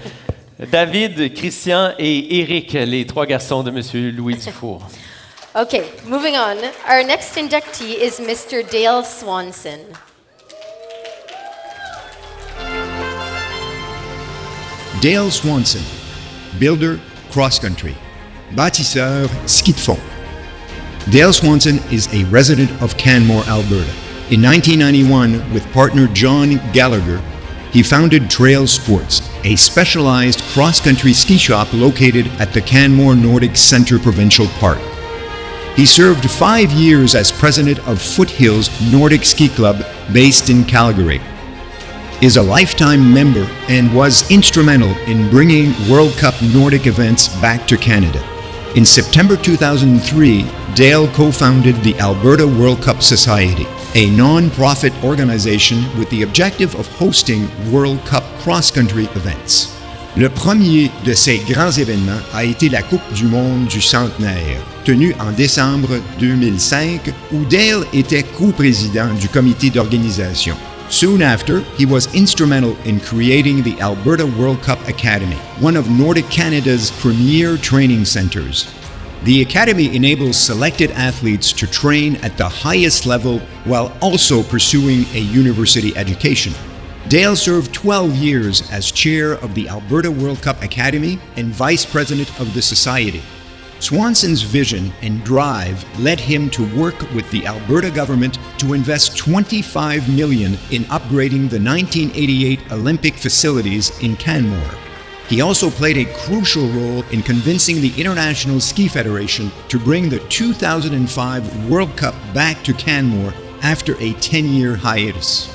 David, Christian et Eric, les 3 garçons de M. Louis Dufour. Okay, moving on. Our next inductee is Mr. Dale Swanson. Dale Swanson, builder, cross-country. Bâtisseur, ski de fond. Dale Swanson is a resident of Canmore, Alberta. In 1991, with partner John Gallagher, he founded Trail Sports, a specialized cross-country ski shop located at the Canmore Nordic Centre Provincial Park. He served 5 years as president of Foothills Nordic Ski Club based in Calgary. Is a lifetime member and was instrumental in bringing World Cup Nordic events back to Canada. In September 2003, Dale co-founded the Alberta World Cup Society, a non-profit organization with the objective of hosting World Cup cross-country events. Le premier de ces grands événements a été la Coupe du monde du centenaire, tenue en décembre 2005, où Dale était co-président du comité d'organisation. Soon after, he was instrumental in creating the Alberta World Cup Academy, one of Nordic Canada's premier training centers. The Academy enables selected athletes to train at the highest level while also pursuing a university education. Dale served 12 years as chair of the Alberta World Cup Academy and vice president of the society. Swanson's vision and drive led him to work with the Alberta government to invest $25 million in upgrading the 1988 Olympic facilities in Canmore. He also played a crucial role in convincing the International Ski Federation to bring the 2005 World Cup back to Canmore after a 10-year hiatus.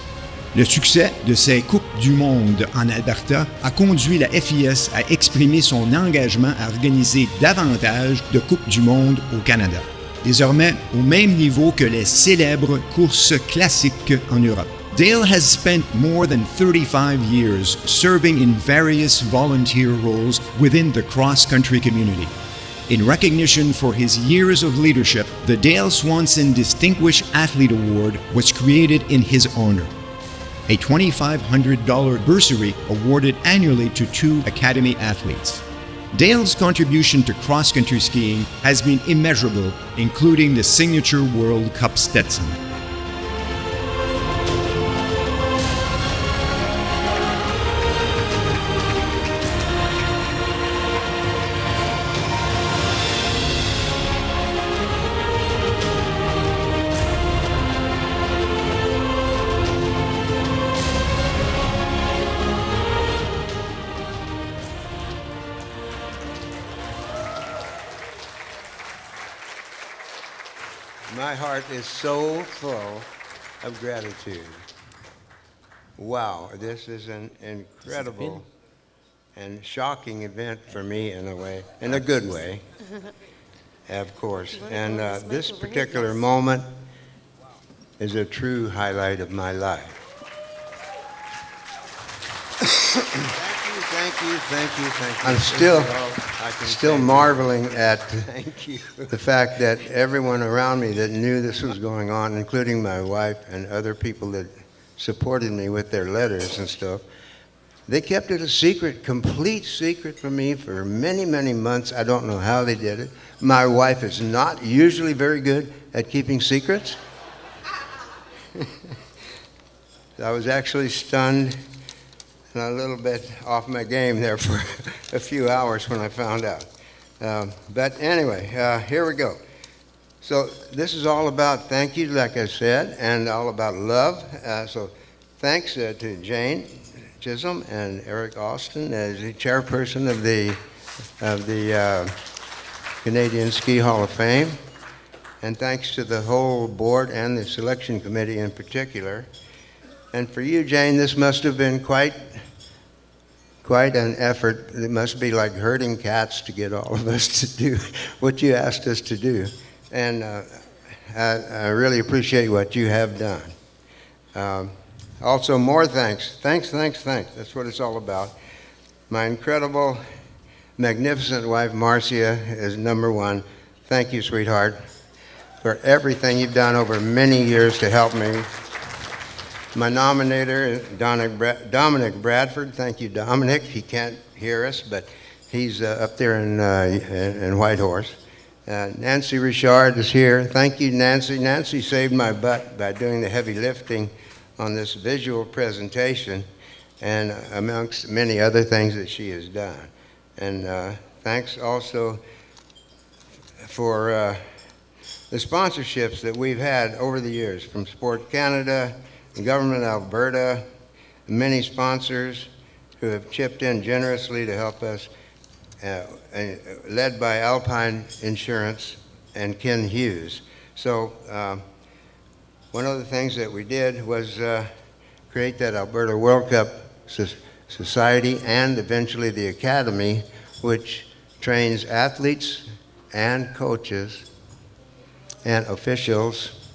Le succès de ces Coupes du monde en Alberta a conduit la FIS à exprimer son engagement à organiser davantage de Coupes du monde au Canada, désormais au même niveau que les célèbres courses classiques en Europe. Dale has spent more than 35 years serving in various volunteer roles within the cross-country community. In recognition for his years of leadership, the Dale Swanson Distinguished Athlete Award was created in his honor. A $2,500 bursary awarded annually to 2 Academy athletes. Dale's contribution to cross-country skiing has been immeasurable, including the signature World Cup Stetson. My heart is so full of gratitude. Wow, this is an incredible and shocking event for me in a way, in a good way, of course. And this particular moment is a true highlight of my life. Thank you. I'm still marveling at the fact that everyone around me that knew this was going on, including my wife and other people that supported me with their letters and stuff, they kept it a secret, complete secret from me for many, many months. I don't know how they did it. My wife is not usually very good at keeping secrets. I was actually stunned and a little bit off my game there for a few hours when I found out. But anyway, here we go. So this is all about thank you, like I said, and all about love. So thanks to Jane Chisholm and Eric Austin as the chairperson of the Canadian Ski Hall of Fame. And thanks to the whole board and the selection committee in particular. And for you, Jane, this must have been quite an effort. It must be like herding cats to get all of us to do what you asked us to do. And I really appreciate what you have done. Also, more thanks. Thanks. That's what it's all about. My incredible, magnificent wife, Marcia, is number one. Thank you, sweetheart, for everything you've done over many years to help me. My nominator, Dominic Bradford. Thank you, Dominic. He can't hear us, but he's up there in Whitehorse. Nancy Richard is here. Thank you, Nancy. Nancy saved my butt by doing the heavy lifting on this visual presentation and amongst many other things that she has done. And thanks also for the sponsorships that we've had over the years from Sport Canada, the Government of Alberta, many sponsors who have chipped in generously to help us, led by Alpine Insurance and Ken Hughes. So one of the things that we did was create that Alberta World Cup Society and eventually the Academy, which trains athletes and coaches and officials.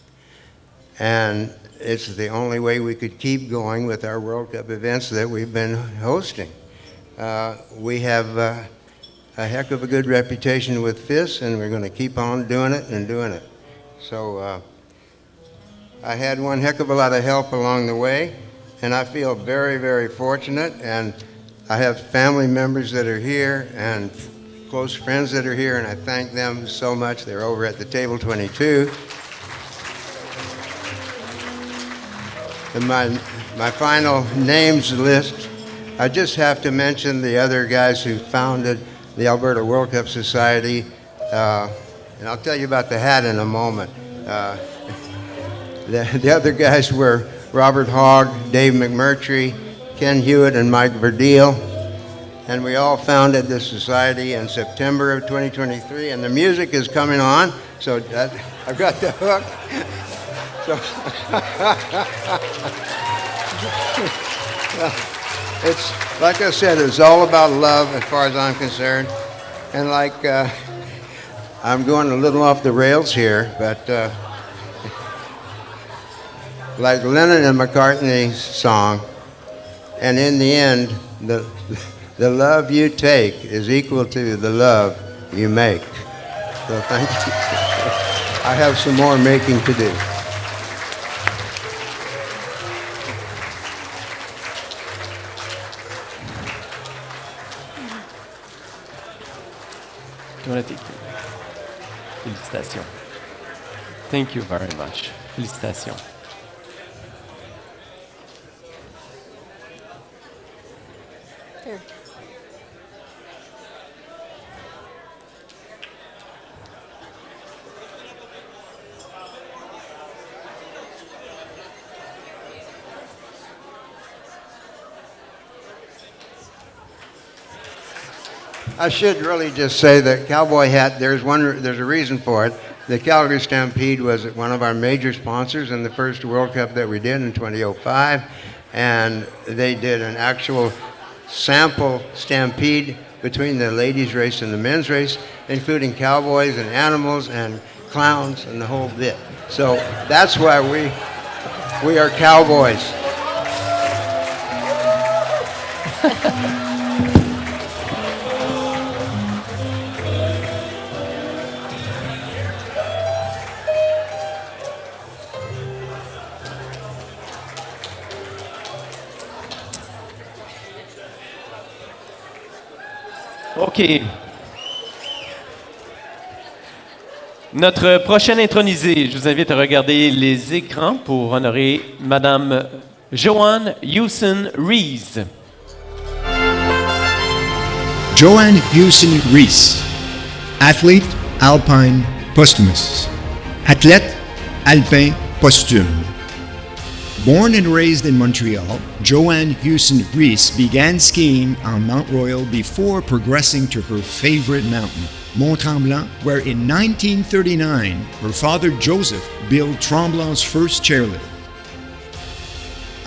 And it's the only way we could keep going with our World Cup events that we've been hosting. We have a heck of a good reputation with FIS, and we're going to keep on doing it and doing it. So I had one heck of a lot of help along the way, and I feel very, very fortunate. And I have family members that are here and close friends that are here, and I thank them so much. They're over at the table 22. And my final names list, I just have to mention the other guys who founded the Alberta World Cup Society, and I'll tell you about the hat in a moment. The other guys were Robert Hogg, Dave McMurtry, Ken Hewitt, and Mike Verdeel, and we all founded this society in September of 2023, and the music is coming on, so I've got the hook. It's, like I said, it's all about love as far as I'm concerned. And like, I'm going a little off the rails here, but like Lennon and McCartney's song, and in the end, the love you take is equal to the love you make. So thank you. I have some more making to do. Félicitations. Thank you very much. Félicitations. There. I should really just say that cowboy hat, there's a reason for it. The Calgary Stampede was one of our major sponsors in the first World Cup that we did in 2005, and they did an actual sample stampede between the ladies race and the men's race, including cowboys and animals and clowns and the whole bit. So that's why we are cowboys. OK. Notre prochaine intronisée, je vous invite à regarder les écrans pour honorer Madame Joanne Hewson Rees. Joanne Houston Reese. Athlete, alpine, posthumous. Athlète, alpin, posthume. Born and raised in Montreal, Joanne Houston Reese began skiing on Mount Royal before progressing to her favorite mountain, Mont Tremblant, where in 1939, her father Joseph built Tremblant's first chairlift.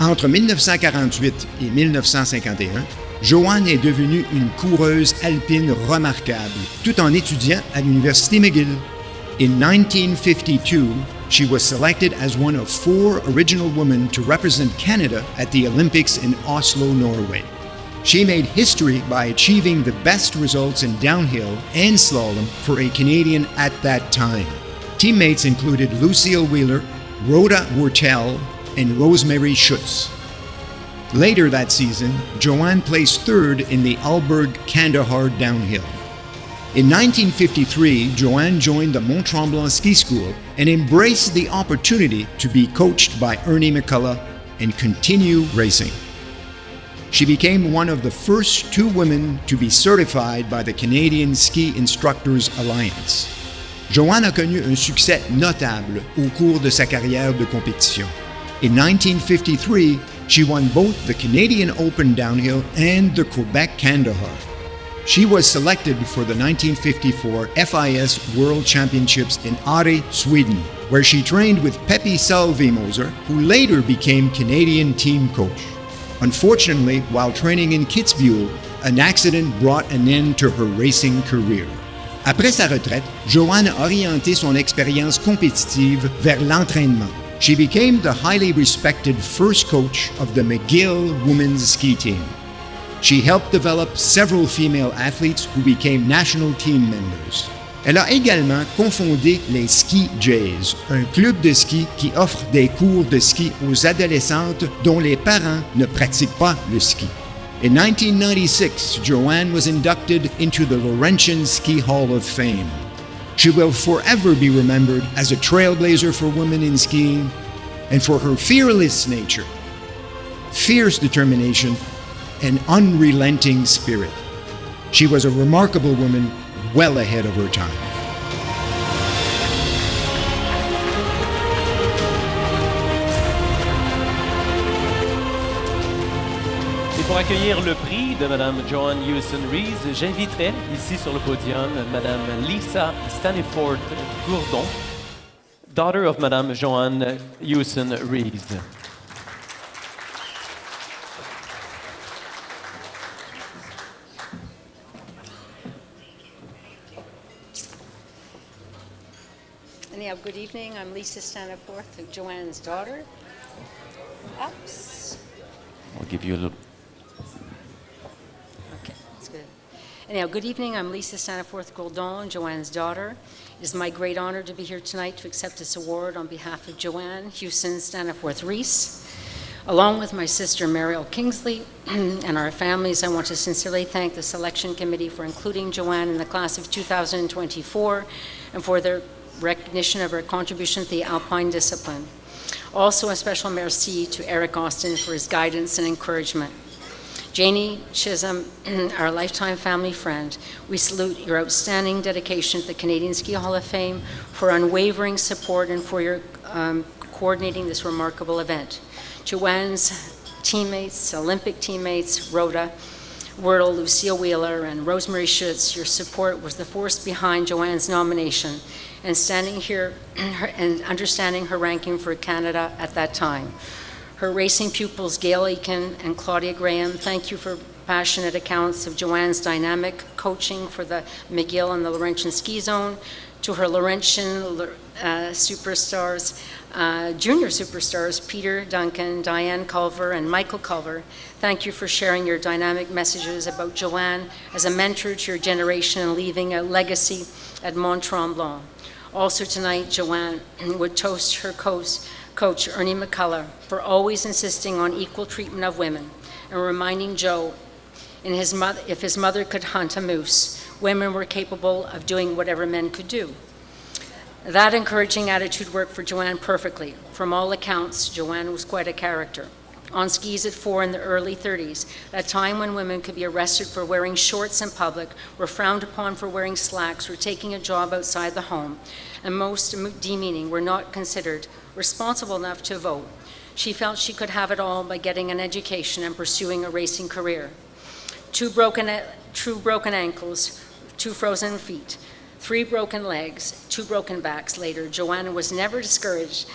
Entre 1948 et 1951, Joanne est devenue une coureuse alpine remarquable, tout en étudiant à l'Université McGill. In 1952, she was selected as one of 4 original women to represent Canada at the Olympics in Oslo, Norway. She made history by achieving the best results in downhill and slalom for a Canadian at that time. Teammates included Lucille Wheeler, Rhoda Wortel, and Rosemary Schutz. Later that season, Joanne placed 3rd in the Alberg-Kandahar downhill. In 1953, Joanne joined the Mont Tremblant Ski School and embraced the opportunity to be coached by Ernie McCullough and continue racing. She became one of the first 2 women to be certified by the Canadian Ski Instructors Alliance. Joanne a connu un succès notable au cours de sa carrière de compétition. In 1953, she won both the Canadian Open Downhill and the Quebec Kandahar. She was selected for the 1954 FIS World Championships in Åre, Sweden, where she trained with Pepi Salvimoser, who later became Canadian team coach. Unfortunately, while training in Kitzbühel, an accident brought an end to her racing career. Après sa retraite, Joanne a orienté son expérience compétitive vers l'entraînement. She became the highly respected first coach of the McGill women's ski team. She helped develop several female athletes who became national team members. Elle a également cofondé les Ski Jays, un club de ski qui offre des cours de ski aux adolescentes dont les parents ne pratiquent pas le ski. In 1996, Joanne was inducted into the Laurentian Ski Hall of Fame. She will forever be remembered as a trailblazer for women in skiing and for her fearless nature, fierce determination, and unrelenting spirit. She was a remarkable woman well ahead of her time. Et pour accueillir le prix de Mme Joanne Houston Reese, j'inviterai ici sur le podium Mme Lisa Staniford Gourdon, daughter of Mme Joanne Houston Reese. Anyhow, good evening. I'm Lisa Staniforth, Joanne's daughter. Oops. I'll give you a little. Okay, that's good. Anyhow, good evening. I'm Lisa Staniforth Gourdon, Joanne's daughter. It is my great honor to be here tonight to accept this award on behalf of Joanne Houston Staniforth Reese. Along with my sister Mariel Kingsley and our families, I want to sincerely thank the selection committee for including Joanne in the class of 2024 and for their recognition of her contribution to the alpine discipline. Also a special merci to Eric Austin for his guidance and encouragement. Janie Chisholm, our lifetime family friend, we salute your outstanding dedication to the Canadian Ski Hall of Fame, for unwavering support, and for your coordinating this remarkable event. Joanne's teammates, Olympic teammates, Rhoda Wordle, Lucille Wheeler, and Rosemary Schutz, your support was the force behind Joanne's nomination and standing here and understanding her ranking for Canada at that time. Her racing pupils, Gail Aiken and Claudia Graham, thank you for passionate accounts of Joanne's dynamic coaching for the McGill and the Laurentian Ski Zone. To her Laurentian superstars, junior superstars, Peter Duncan, Diane Culver, and Michael Culver, thank you for sharing your dynamic messages about Joanne as a mentor to your generation and leaving a legacy at Mont Tremblant. Also tonight, Joanne would toast her coach, Ernie McCullough, for always insisting on equal treatment of women and reminding Joe if his mother could hunt a moose, women were capable of doing whatever men could do. That encouraging attitude worked for Joanne perfectly. From all accounts, Joanne was quite a character. on skis at 4 in the early 30s, at a time when women could be arrested for wearing shorts in public, were frowned upon for wearing slacks, or taking a job outside the home, and most demeaning, were not considered responsible enough to vote. She felt she could have it all by getting an education and pursuing a racing career. Two broken ankles, 2 frozen feet, 3 broken legs, 2 broken backs later, Joanna was never discouraged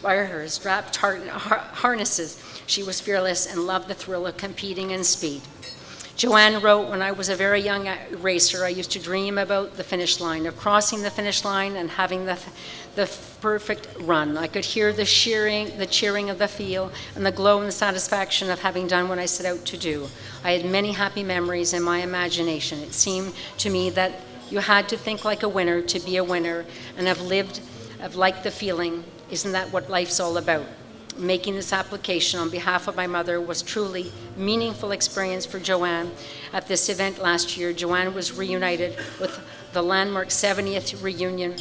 by her strapped harnesses. She was fearless and loved the thrill of competing in speed. Joanne wrote, when I was a very young racer, I used to dream about the finish line, of crossing the finish line and having the perfect run. I could hear the cheering of the field, and the glow and the satisfaction of having done what I set out to do. I had many happy memories in my imagination. It seemed to me that you had to think like a winner to be a winner, and have liked the feeling. Isn't that what life's all about? Making this application on behalf of my mother was truly meaningful experience for Joanne. At this event last year, Joanne was reunited with the landmark 70th reunion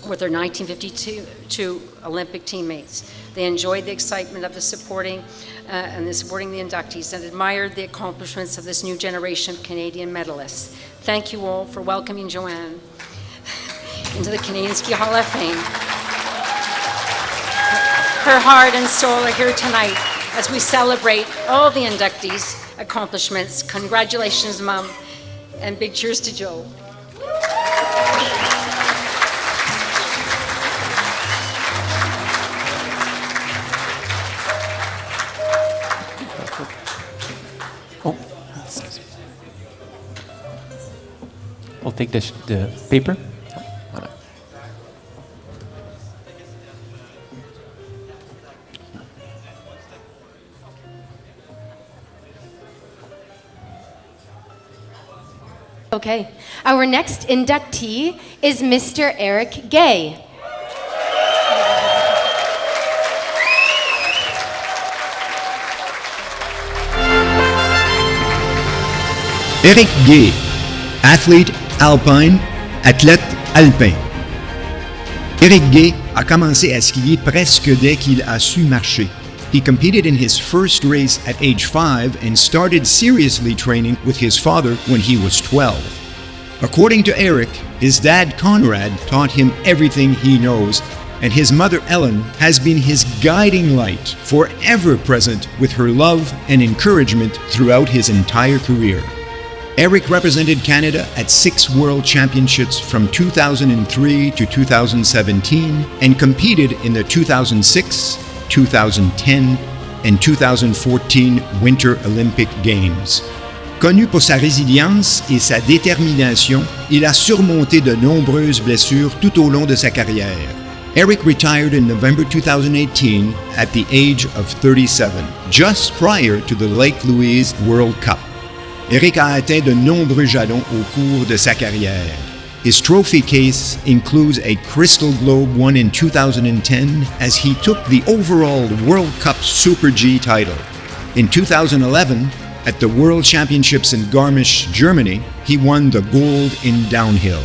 with her 1952 Olympic teammates. They enjoyed the excitement of the supporting the inductees and admired the accomplishments of this new generation of Canadian medalists. Thank you all for welcoming Joanne into the Canadian Ski Hall of Fame. Her heart and soul are here tonight as we celebrate all the inductees' accomplishments. Congratulations, Mom, and big cheers to Joe. Oh, excuse me. We'll take the paper. Voilà. Okay, our next inductee is Mr. Eric Gay. Eric Gay, athlète alpine, athlète alpin. Eric Gay a commencé à skier presque dès qu'il a su marcher. He competed in his first race at age 5 and started seriously training with his father when he was 12. According to Eric, his dad Conrad taught him everything he knows, and his mother Ellen has been his guiding light, forever present with her love and encouragement throughout his entire career. Eric represented Canada at 6 World Championships from 2003 to 2017 and competed in the 2006, 2010 and 2014 Winter Olympic Games. Connu pour sa résilience et sa détermination, il a surmonté de nombreuses blessures tout au long de sa carrière. Eric retired in November 2018 at the age of 37, just prior to the Lake Louise World Cup. Eric a atteint de nombreux jalons au cours de sa carrière. His trophy case includes a crystal globe won in 2010 as he took the overall World Cup Super G title. In 2011, at the World Championships in Garmisch, Germany, he won the gold in downhill.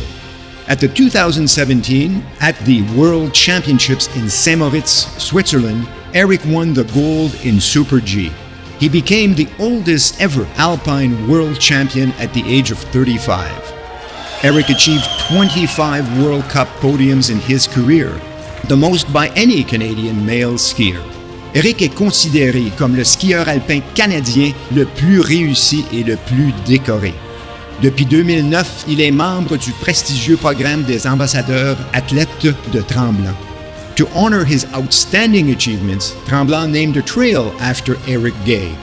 At the 2017, at the World Championships in Saint-Moritz, Switzerland, Eric won the gold in Super G. He became the oldest ever Alpine World Champion at the age of 35. Eric achieved 25 World Cup podiums in his career, the most by any Canadian male skier. Eric est considéré comme le skieur alpin canadien le plus réussi et le plus décoré. Depuis 2009, il est membre du prestigieux programme des ambassadeurs athlètes de Tremblant. To honor his outstanding achievements, Tremblant named a trail after Eric Gay.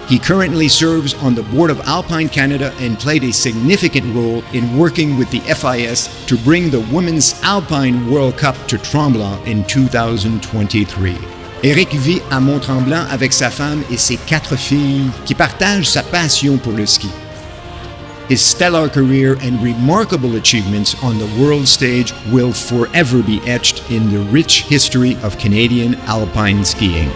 He currently serves on the board of Alpine Canada and played a significant role in working with the FIS to bring the Women's Alpine World Cup to Tremblant in 2023. Eric vit à Mont-Tremblant avec sa femme et ses 4 filles qui partagent sa passion pour le ski. His stellar career and remarkable achievements on the world stage will forever be etched in the rich history of Canadian alpine skiing.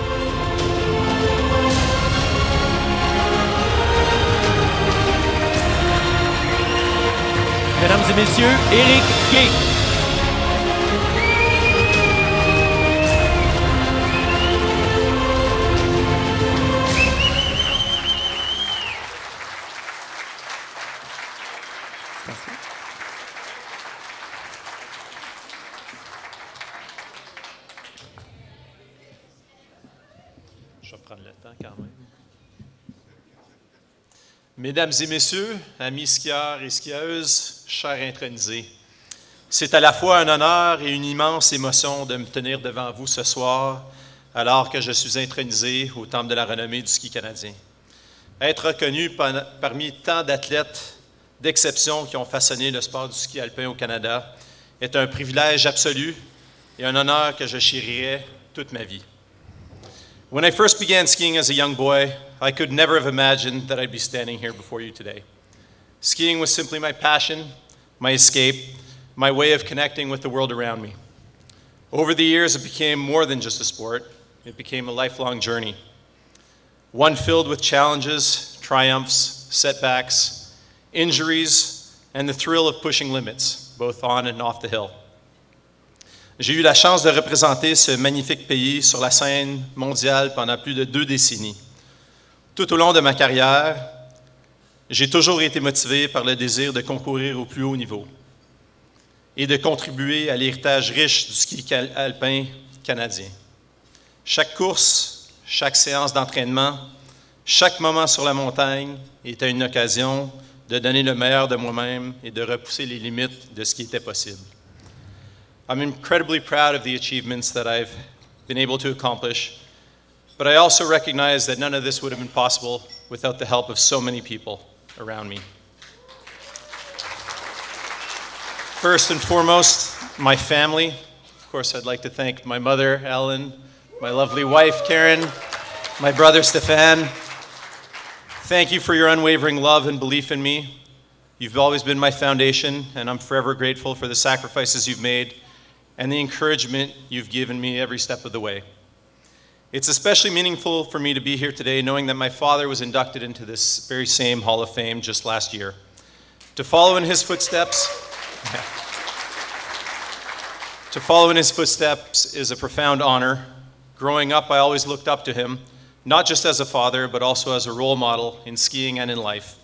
Mesdames et messieurs, Eric Gay. quand même. Mesdames et messieurs, amis skieurs et skieuses, chers intronisés, c'est à la fois un honneur et une immense émotion de me tenir devant vous ce soir, alors que je suis intronisé au Temple de la renommée du ski canadien. Être reconnu parmi tant d'athlètes d'exception qui ont façonné le sport du ski alpin au Canada est un privilège absolu et un honneur que je chérirai toute ma vie. When I first began skiing as a young boy, I could never have imagined that I'd be standing here before you today. Skiing was simply my passion, my escape, my way of connecting with the world around me. Over the years, it became more than just a sport. It became a lifelong journey, one filled with challenges, triumphs, setbacks, injuries, and the thrill of pushing limits, both on and off the hill. J'ai eu la chance de représenter ce magnifique pays sur la scène mondiale pendant plus de 2 décennies. Tout au long de ma carrière, j'ai toujours été motivé par le désir de concourir au plus haut niveau et de contribuer à l'héritage riche du ski alpin canadien. Chaque course, chaque séance d'entraînement, chaque moment sur la montagne était une occasion de donner le meilleur de moi-même et de repousser les limites de ce qui était possible. I'm incredibly proud of the achievements that I've been able to accomplish, but I also recognize that none of this would have been possible without the help of so many people around me. First and foremost, my family. Of course, I'd like to thank my mother, Ellen, my lovely wife, Karen, my brother, Stefan. Thank you for your unwavering love and belief in me. You've always been my foundation, and I'm forever grateful for the sacrifices you've made and the encouragement you've given me every step of the way. It's especially meaningful for me to be here today knowing that my father was inducted into this very same Hall of Fame just last year. To follow in his footsteps is a profound honor. Growing up, I always looked up to him, not just as a father, but also as a role model in skiing and in life.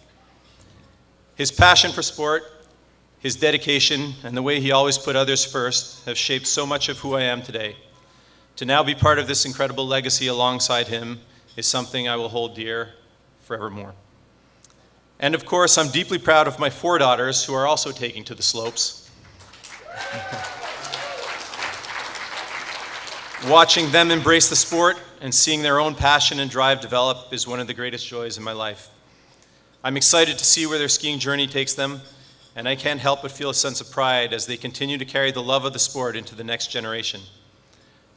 His passion for sport, his dedication, and the way he always put others first have shaped so much of who I am today. To now be part of this incredible legacy alongside him is something I will hold dear forevermore. And of course, I'm deeply proud of my 4 daughters who are also taking to the slopes. Watching them embrace the sport and seeing their own passion and drive develop is one of the greatest joys in my life. I'm excited to see where their skiing journey takes them, and I can't help but feel a sense of pride as they continue to carry the love of the sport into the next generation.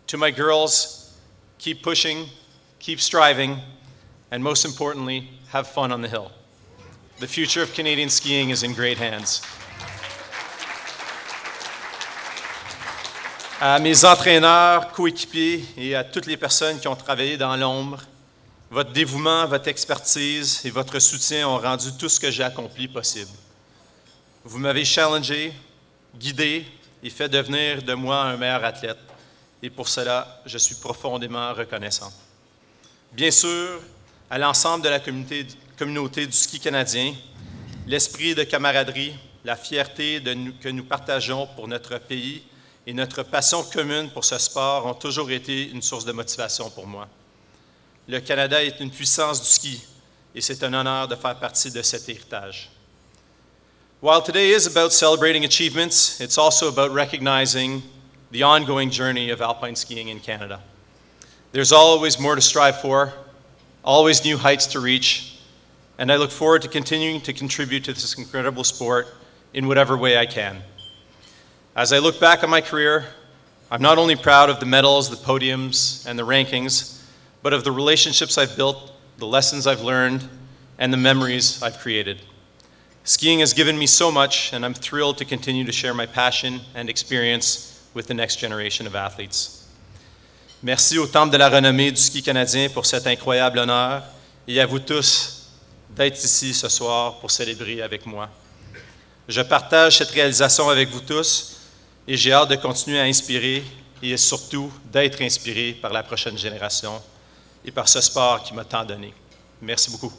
To my girls, keep pushing, keep striving, and most importantly, have fun on the hill. The future of Canadian skiing is in great hands. À mes entraîneurs, coéquipiers et à toutes les personnes qui ont travaillé dans l'ombre, votre dévouement, votre expertise et votre soutien ont rendu tout ce que j'ai accompli possible. Vous m'avez challengé, guidé et fait devenir de moi un meilleur athlète. Et pour cela, je suis profondément reconnaissant. Bien sûr, à l'ensemble de la communauté du ski canadien, l'esprit de camaraderie, la fierté que nous partageons pour notre pays et notre passion commune pour ce sport ont toujours été une source de motivation pour moi. Le Canada est une puissance du ski et c'est un honneur de faire partie de cet héritage. While today is about celebrating achievements, it's also about recognizing the ongoing journey of alpine skiing in Canada. There's always more to strive for, always new heights to reach, and I look forward to continuing to contribute to this incredible sport in whatever way I can. As I look back on my career, I'm not only proud of the medals, the podiums, and the rankings, but of the relationships I've built, the lessons I've learned, and the memories I've created. Skiing has given me so much, and I'm thrilled to continue to share my passion and experience with the next generation of athletes. Merci au Temple de la renommée du ski canadien pour cet incroyable honneur et à vous tous d'être ici ce soir pour célébrer avec moi. Je partage cette réalisation avec vous tous et j'ai hâte de continuer à inspirer et surtout d'être inspiré par la prochaine génération et par ce sport qui m'a tant donné. Merci beaucoup.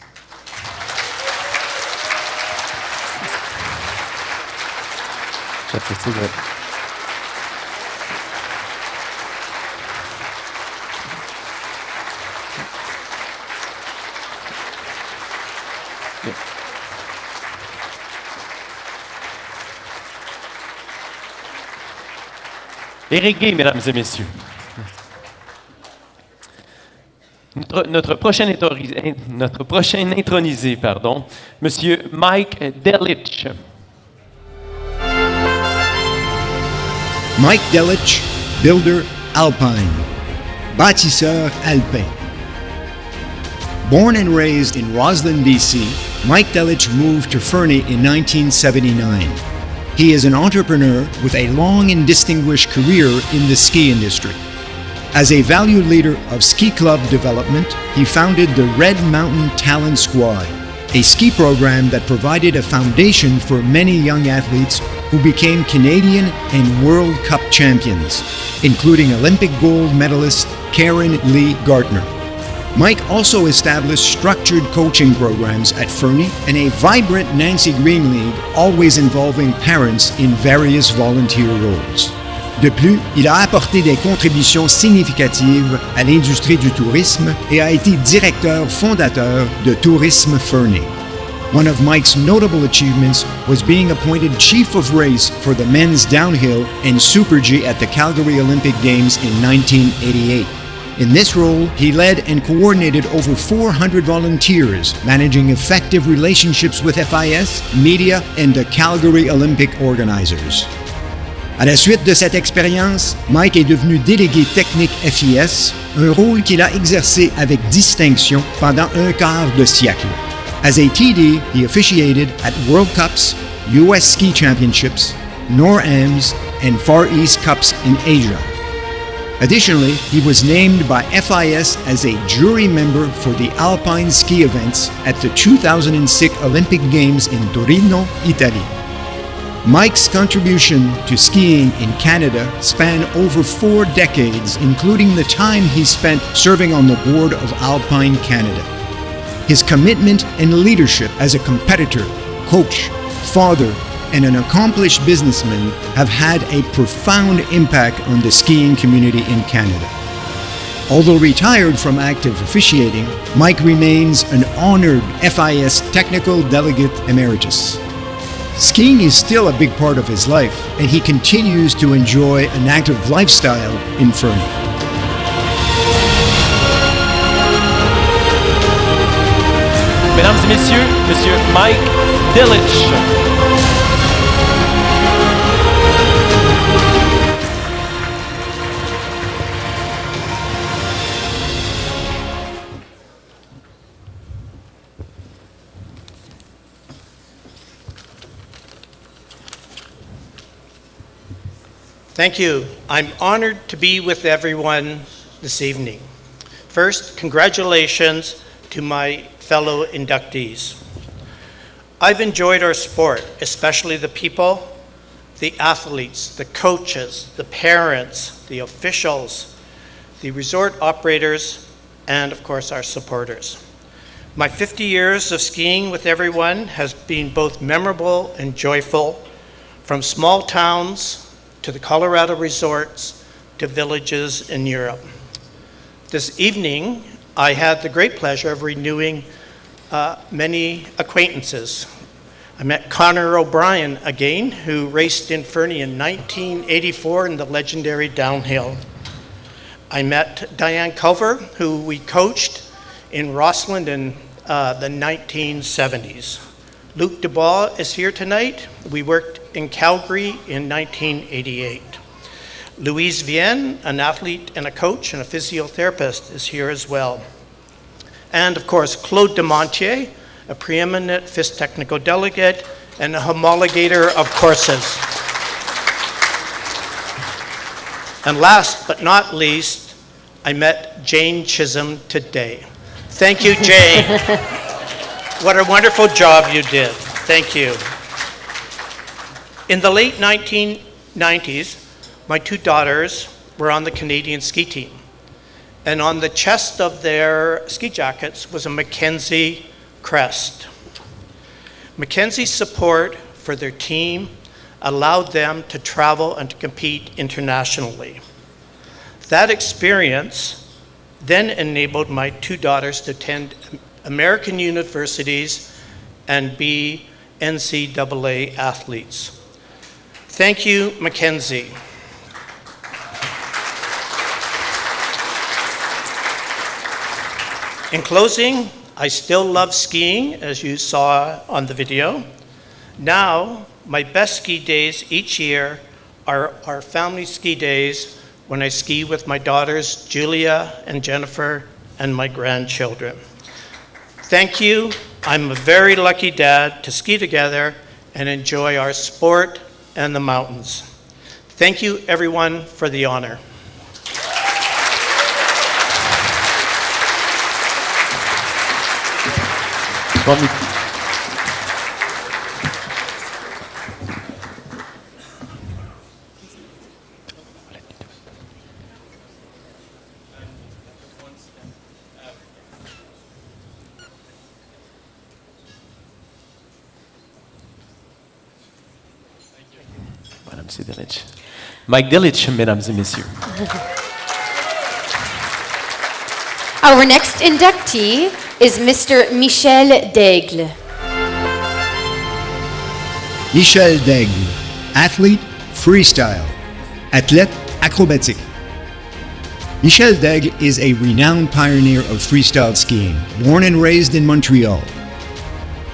Éric Gay, mesdames et messieurs. Notre prochain intronisé, Monsieur Mike Delich. Mike Delich, builder alpine, bâtisseur alpin. Born and raised in Roslyn, BC, Mike Delich moved to Fernie in 1979. He is an entrepreneur with a long and distinguished career in the ski industry. As a valued leader of ski club development, he founded the Red Mountain Talent Squad, a ski program that provided a foundation for many young athletes who became Canadian and World Cup champions, including Olympic gold medalist Karen Lee Gartner. Mike also established structured coaching programs at Fernie and a vibrant Nancy Green League, always involving parents in various volunteer roles. De plus, il a apporté des contributions significatives à l'industrie du tourisme et a été directeur fondateur de Tourisme Fernie. One of Mike's notable achievements was being appointed Chief of Race for the men's downhill and Super G at the Calgary Olympic Games in 1988. In this role, he led and coordinated over 400 volunteers, managing effective relationships with FIS, media, and the Calgary Olympic organizers. À la suite de cette expérience, Mike est devenu délégué technique FIS, un rôle qu'il a exercé avec distinction pendant un quart de siècle. As a TD, he officiated at World Cups, US Ski Championships, NORAMs, and Far East Cups in Asia. Additionally, he was named by FIS as a jury member for the alpine ski events at the 2006 Olympic Games in Torino, Italy. Mike's contribution to skiing in Canada span over 4 decades, including the time he spent serving on the board of Alpine Canada. His commitment and leadership as a competitor, coach, father, and an accomplished businessman have had a profound impact on the skiing community in Canada. Although retired from active officiating, Mike remains an honored FIS Technical Delegate Emeritus. Skiing is still a big part of his life, and he continues to enjoy an active lifestyle in Fernie. Mesdames et messieurs, Monsieur Mike Delich. Thank you. I'm honored to be with everyone this evening. First, congratulations to my fellow inductees. I've enjoyed our sport, especially the people, the athletes, the coaches, the parents, the officials, the resort operators, and of course our supporters. My 50 years of skiing with everyone has been both memorable and joyful, from small towns to the Colorado resorts to villages in Europe. This evening, I had the great pleasure of renewing many acquaintances. I met Connor O'Brien again, who raced in Fernie in 1984 in the legendary downhill. I met Diane Culver, who we coached in Rossland in the 1970s. Luc Dubois is here tonight. We worked in Calgary in 1988. Louise Vienne, an athlete and a coach and a physiotherapist, is here as well. And of course, Claude Demontier, a preeminent FIS technical delegate and a homologator of courses. And last but not least, I met Jane Chisholm today. Thank you, Jane. What a wonderful job you did. Thank you. In the late 1990s, my 2 daughters were on the Canadian ski team. And on the chest of their ski jackets was a Mackenzie crest. Mackenzie's support for their team allowed them to travel and to compete internationally. That experience then enabled my 2 daughters to attend American universities and be NCAA athletes. Thank you, Mackenzie. In closing, I still love skiing, as you saw on the video. Now, my best ski days each year are our family ski days when I ski with my daughters, Julia and Jennifer, and my grandchildren. Thank you. I'm a very lucky dad to ski together and enjoy our sport and the mountains. Thank you, everyone, for the honor. Madame Delic. Mike Delic, mesdames et messieurs. Our next inductee is Mr. Michel Daigle. Michel Daigle, athlete, freestyle, athlète acrobatique. Michel Daigle is a renowned pioneer of freestyle skiing, born and raised in Montreal.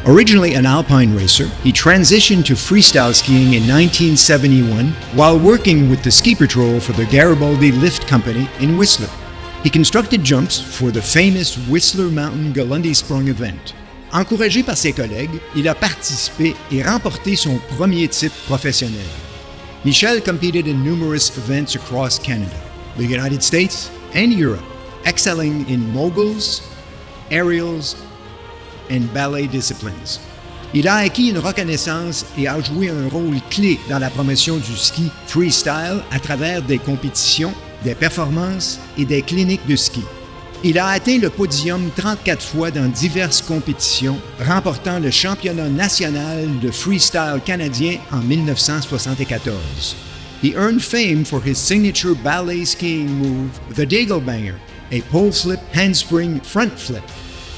Originally an alpine racer, he transitioned to freestyle skiing in 1971 while working with the ski patrol for the Garibaldi Lift Company in Whistler. He constructed jumps for the famous Whistler Mountain Sprung event. Encouragé par ses collègues, il a participé et remporté son premier titre professionnel. Michel competed in numerous events across Canada, the United States, and Europe, excelling in moguls, aerials, and ballet disciplines. Il a acquis une reconnaissance et a joué un rôle clé dans la promotion du ski freestyle à travers des compétitions, des performances et des cliniques de ski. Il a atteint le podium 34 fois dans diverses compétitions, remportant le championnat national de freestyle canadien en 1974. He earned fame for his signature ballet skiing move, the Daigle Banger, a pole flip handspring front flip.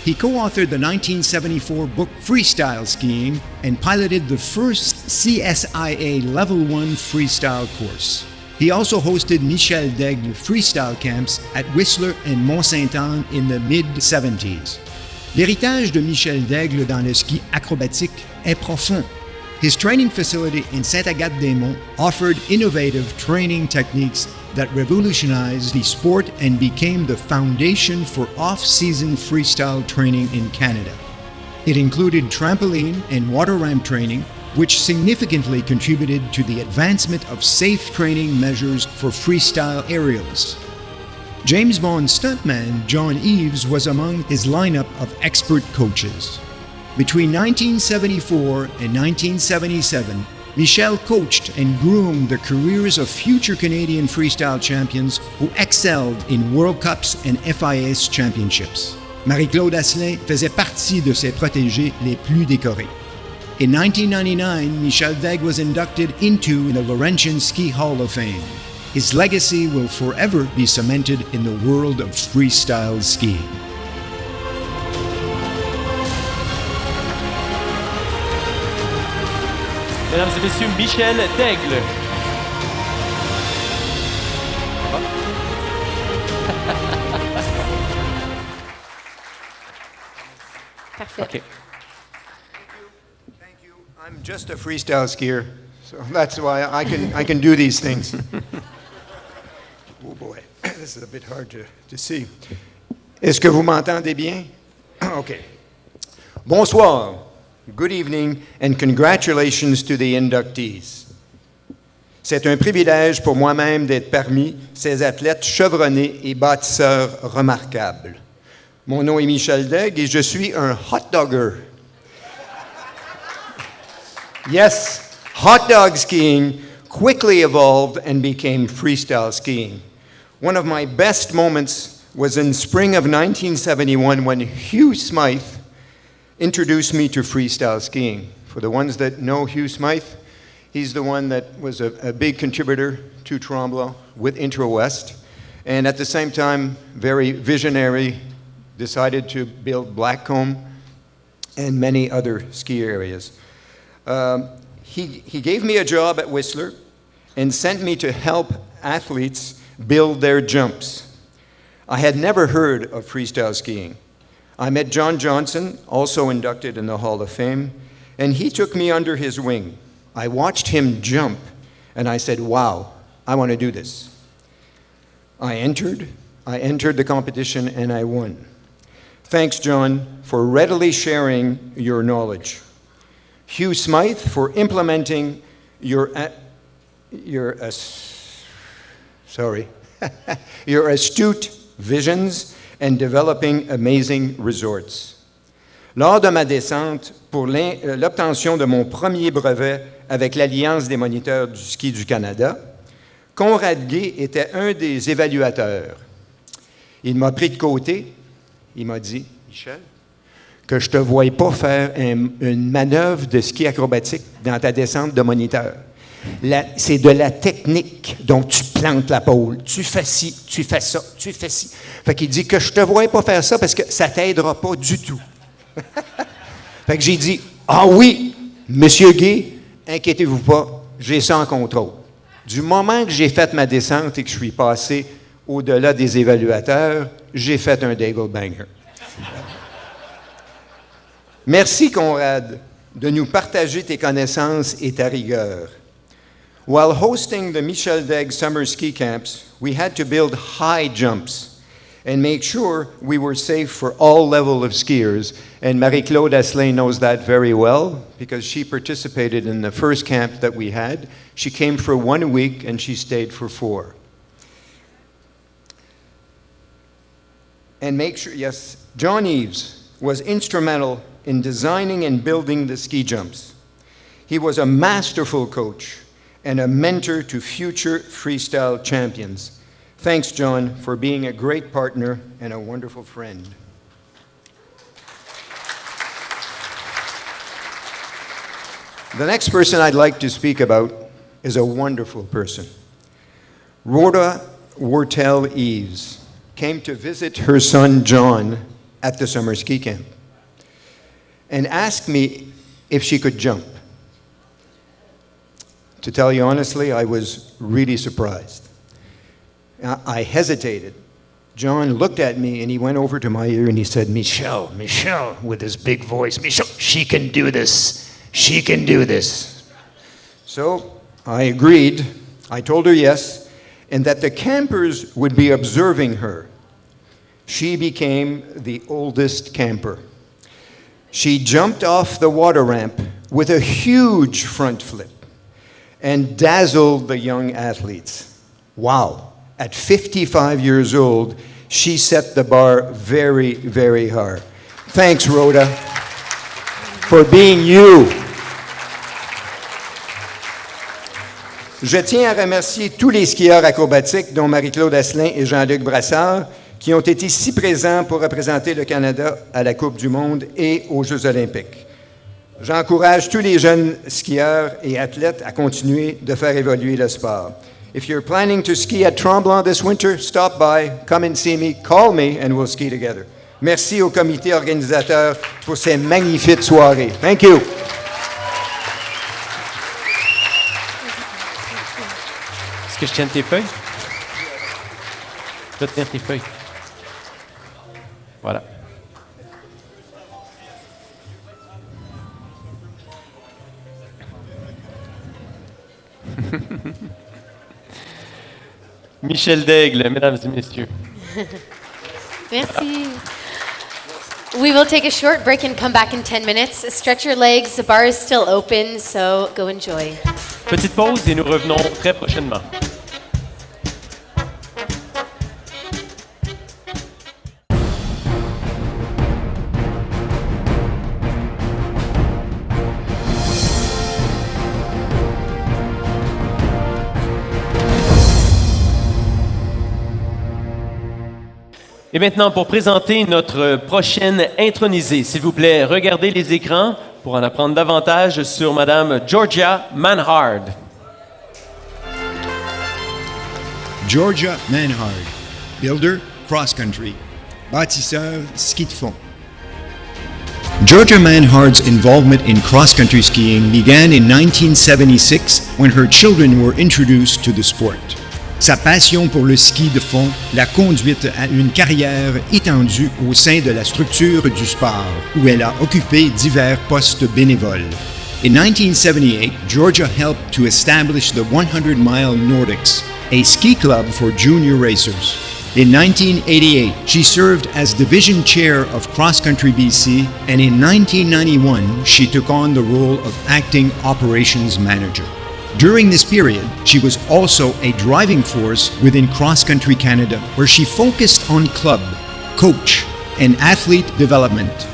He co-authored the 1974 book Freestyle Skiing and piloted the first CSIA Level 1 freestyle course. He also hosted Michel Daigle freestyle camps at Whistler and Mont-Saint-Anne in the mid-70s. L'héritage de Michel Daigle dans le ski acrobatique est profond. His training facility in Sainte-Agathe-des-Monts offered innovative training techniques that revolutionized the sport and became the foundation for off-season freestyle training in Canada. It included trampoline and water ramp training, which significantly contributed to the advancement of safe training measures for freestyle aerials. James Bond stuntman John Eves was among his lineup of expert coaches. Between 1974 and 1977, Michel coached and groomed the careers of future Canadian freestyle champions who excelled in World Cups and FIS championships. Marie-Claude Asselin faisait partie de ses protégés les plus décorés. In 1999, Michel Daigle was inducted into the Laurentian Ski Hall of Fame. His legacy will forever be cemented in the world of freestyle skiing. Mesdames et messieurs, Michel Daigle. Parfait. Okay. Thank you. I'm just a freestyle skier, so that's why I can do these things. Oh boy, this is a bit hard to see. Est-ce que vous m'entendez bien? Okay. Bonsoir. Good evening and congratulations to the inductees. C'est un privilège pour moi-même d'être parmi ces athlètes chevronnés et bâtisseurs remarquables. Mon nom est Michel Daigle et je suis un hot dogger. Yes, hot dog skiing quickly evolved and became freestyle skiing. One of my best moments was in spring of 1971 when Hugh Smythe introduced me to freestyle skiing. For the ones that know Hugh Smythe, he's the one that was a big contributor to Tremblant with Intro-West, and at the same time, very visionary, decided to build Blackcomb and many other ski areas. He gave me a job at Whistler and sent me to help athletes build their jumps. I had never heard of freestyle skiing. I met John Johnson, also inducted in the Hall of Fame, and he took me under his wing. I watched him jump, and I said, wow, I want to do this. I entered the competition, and I won. Thanks, John, for readily sharing your knowledge. Hugh Smythe for implementing your astute visions and developing amazing resorts. Lors de ma descente pour l'obtention de mon premier brevet avec l'Alliance des moniteurs du ski du Canada, Conrad Gay était un des évaluateurs. Il m'a pris de côté, il m'a dit, Michel, que je ne te voyais pas faire une manœuvre de ski acrobatique dans ta descente de moniteur. C'est de la technique, donc tu plantes la pôle, tu fais ci, tu fais ça, tu fais ci. Fait qu'il dit que je ne te voyais pas faire ça parce que ça ne t'aidera pas du tout. Fait que j'ai dit, ah oui, Monsieur Gay, inquiétez-vous pas, j'ai ça en contrôle. Du moment que j'ai fait ma descente et que je suis passé au-delà des évaluateurs, j'ai fait un Daigle Banger. Merci, Conrad, de nous partager tes connaissances et ta rigueur. While hosting the Michel Daigle summer ski camps, we had to build high jumps and make sure we were safe for all level of skiers. And Marie-Claude Asselin knows that very well because she participated in the first camp that we had. She came for 1 week and she stayed for 4. And make sure, yes, John Eves was instrumental in designing and building the ski jumps. He was a masterful coach and a mentor to future freestyle champions. Thanks, John, for being a great partner and a wonderful friend. The next person I'd like to speak about is a wonderful person. Rhoda Wortel Eves came to visit her son, John, at the summer ski camp and asked me if she could jump. To tell you honestly, I was really surprised. I hesitated. John looked at me and he went over to my ear and he said, Michel, with his big voice, Michel, she can do this. She can do this. So I agreed. I told her yes, and that the campers would be observing her. She became the oldest camper. She jumped off the water ramp with a huge front flip and dazzled the young athletes. Wow. At 55 years old, she set the bar very, very high. Thanks, Rhoda, for being you. Je tiens à remercier tous les skieurs acrobatiques, dont Marie-Claude Asselin et Jean-Luc Brassard, qui ont été si présents pour représenter le Canada à la Coupe du monde et aux Jeux olympiques. J'encourage tous les jeunes skieurs et athlètes à continuer de faire évoluer le sport. If you're planning to ski at Tremblant this winter, stop by, come and see me, call me, and we'll ski together. Merci au comité organisateur pour ces magnifiques soirées. Thank you. Est-ce que je tienne tes feuilles? Je vais tenir tes feuilles. Voilà. Michel Daigle, mesdames et messieurs. Merci. We will take a short break and come back in 10 minutes. Stretch your legs. The bar is still open, so go enjoy. Petite pause et nous revenons très prochainement. Et maintenant, pour présenter notre prochaine intronisée, s'il vous plaît, regardez les écrans pour en apprendre davantage sur Madame Georgia Manhard. Georgia Manhard, builder, cross-country, bâtisseur, ski de fond. Georgia Manhard's involvement in cross-country skiing began in 1976 when her children were introduced to the sport. Sa passion pour le ski de fond l'a conduite à une carrière étendue au sein de la structure du sport, où elle a occupé divers postes bénévoles. In 1978, Georgia helped to establish the 100-mile Nordics, a ski club for junior racers. In 1988, she served as division chair of Cross Country BC, and in 1991, she took on the role of acting operations manager. During this period, she was also a driving force within Cross Country Canada, where she focused on club, coach, and athlete development.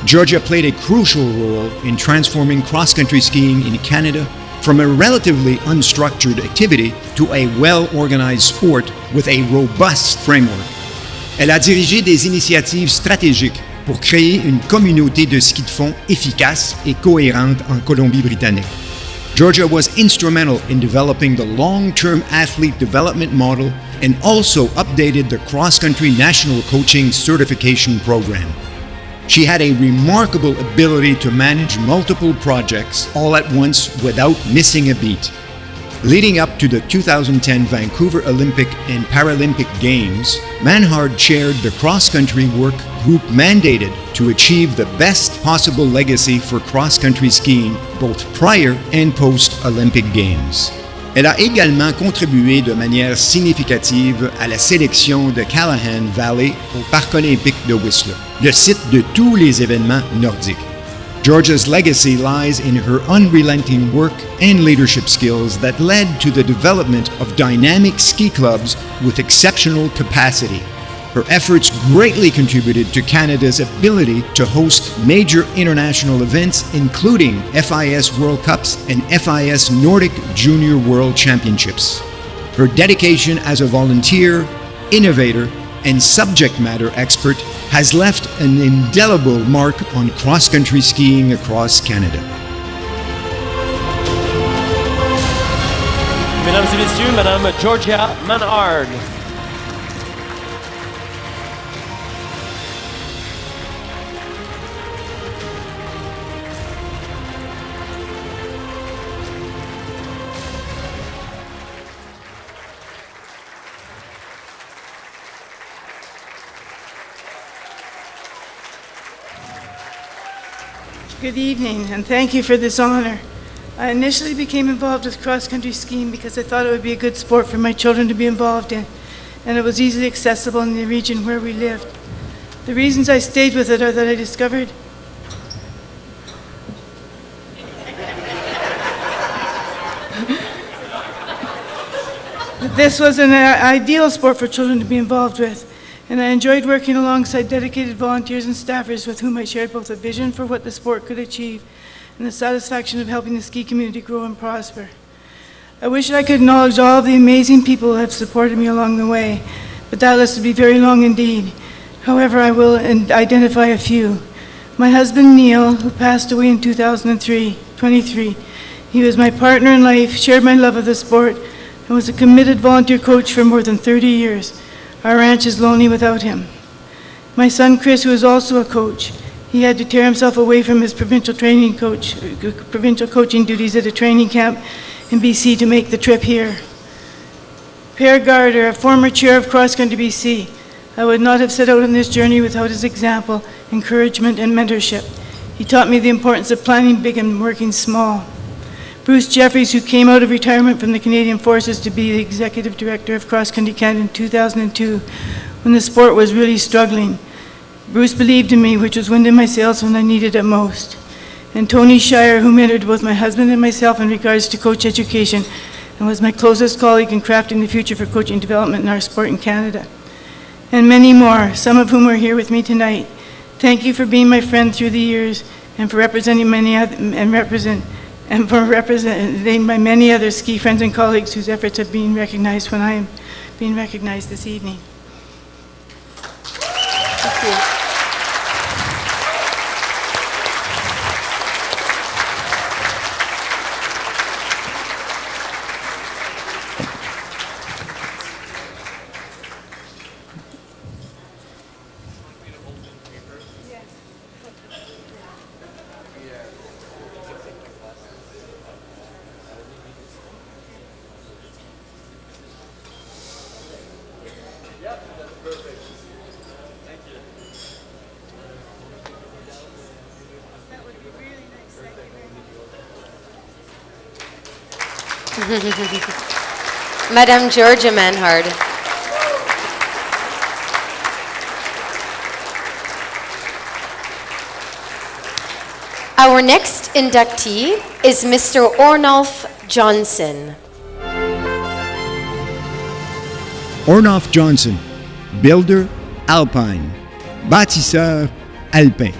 Georgia played a crucial role in transforming cross-country skiing in Canada from a relatively unstructured activity to a well-organized sport with a robust framework. Elle a dirigé des initiatives stratégiques pour créer une communauté de ski de fond efficace et cohérente en Colombie-Britannique. Georgia was instrumental in developing the long-term athlete development model and also updated the cross-country national coaching certification program. She had a remarkable ability to manage multiple projects all at once without missing a beat. Leading up to the 2010 Vancouver Olympic and Paralympic Games, Manhard chaired the cross-country work group mandated to achieve the best possible legacy for cross-country skiing both prior and post-Olympic Games. Elle a également contribué de manière significative à la sélection de Callahan Valley au Parc olympique de Whistler, le site de tous les événements nordiques. Georgia's legacy lies in her unrelenting work and leadership skills that led to the development of dynamic ski clubs with exceptional capacity. Her efforts greatly contributed to Canada's ability to host major international events, including FIS World Cups and FIS Nordic Junior World Championships. Her dedication as a volunteer, innovator, and subject matter expert has left an indelible mark on cross-country skiing across Canada. Mesdames et messieurs, Madame Georgia Manhard. Good evening, and thank you for this honor. I initially became involved with cross-country skiing because I thought it would be a good sport for my children to be involved in, and it was easily accessible in the region where we lived. The reasons I stayed with it are that I discovered that this was an ideal sport for children to be involved with. And I enjoyed working alongside dedicated volunteers and staffers with whom I shared both a vision for what the sport could achieve and the satisfaction of helping the ski community grow and prosper. I wish I could acknowledge all of the amazing people who have supported me along the way, but that list would be very long indeed. However, I will identify a few. My husband, Neil, who passed away in 2003, 23. He was my partner in life, shared my love of the sport, and was a committed volunteer coach for more than 30 years. Our ranch is lonely without him. My son Chris, who is also a coach, he had to tear himself away from his provincial coaching duties at a training camp in BC to make the trip here. Per Garter, a former chair of Cross Country BC, I would not have set out on this journey without his example, encouragement, and mentorship. He taught me the importance of planning big and working small. Bruce Jeffries, who came out of retirement from the Canadian Forces to be the Executive Director of Cross Country Canada in 2002, when the sport was really struggling. Bruce believed in me, which was wind in my sails when I needed it most. And Tony Shire, who mentored both my husband and myself in regards to coach education, and was my closest colleague in crafting the future for coaching development in our sport in Canada. And many more, some of whom are here with me tonight. Thank you for being my friend through the years and for representing for representing my many other ski friends and colleagues whose efforts have been recognized when I am being recognized this evening. Thank you. Madame Georgia Manhard. Our next inductee is Mr. Ornolf Johnson. Ornolf Johnson, builder, alpine, bâtisseur, alpin.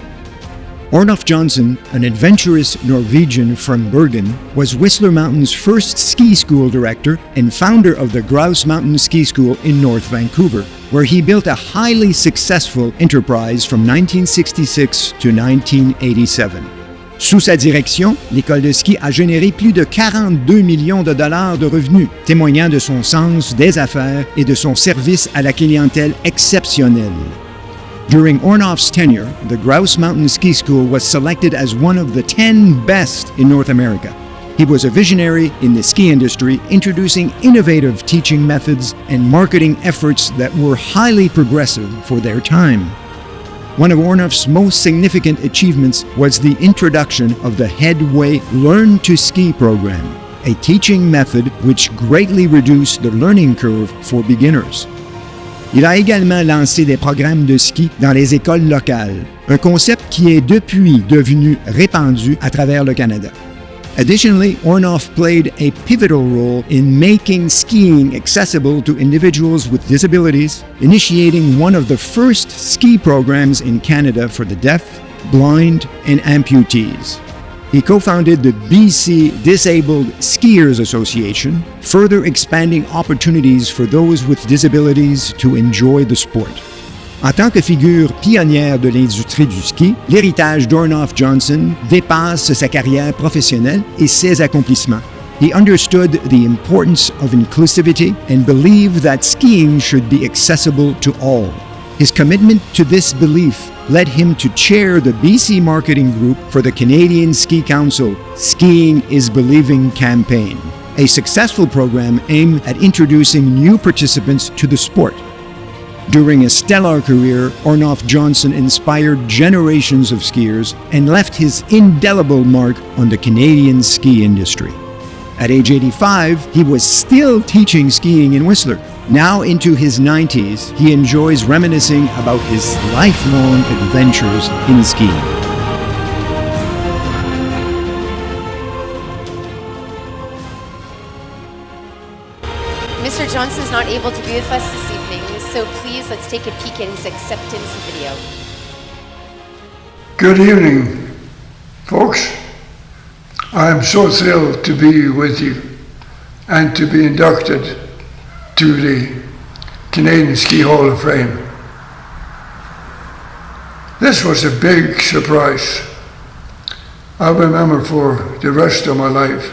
Ornolf Johnson, an adventurous Norwegian from Bergen, was Whistler Mountain's first ski school director and founder of the Grouse Mountain Ski School in North Vancouver, where he built a highly successful enterprise from 1966 to 1987. Sous sa direction, l'école de ski a généré plus de 42 millions de dollars de revenus, témoignant de son sens des affaires et de son service à la clientèle exceptionnelle. During Ornolf's tenure, the Grouse Mountain Ski School was selected as one of the 10 best in North America. He was a visionary in the ski industry, introducing innovative teaching methods and marketing efforts that were highly progressive for their time. One of Ornolf's most significant achievements was the introduction of the Headway Learn to Ski program, a teaching method which greatly reduced the learning curve for beginners. Il a également lancé des programmes de ski dans les écoles locales, un concept qui est depuis devenu répandu à travers le Canada. Additionally, Ornolf played a pivotal role in making skiing accessible to individuals with disabilities, initiating one of the first ski programs in Canada for the deaf, blind, and amputees. He co-founded the BC Disabled Skiers Association, further expanding opportunities for those with disabilities to enjoy the sport. En tant que figure pionnière de l'industrie du ski, l'héritage d'Ornolf Johnson dépasse sa carrière professionnelle et ses accomplissements. He understood the importance of inclusivity and believed that skiing should be accessible to all. His commitment to this belief led him to chair the BC marketing group for the Canadian Ski Council Skiing is Believing campaign, a successful program aimed at introducing new participants to the sport. During a stellar career, Ornolf Johnson inspired generations of skiers and left his indelible mark on the Canadian ski industry. At age 85, he was still teaching skiing in Whistler. Now into his 90s, he enjoys reminiscing about his lifelong adventures in skiing. Mr. Johnson is not able to be with us this evening, so please let's take a peek at his acceptance video. Good evening, folks. I'm so thrilled to be with you and to be inducted to the Canadian Ski Hall of Fame. This was a big surprise. I'll remember for the rest of my life.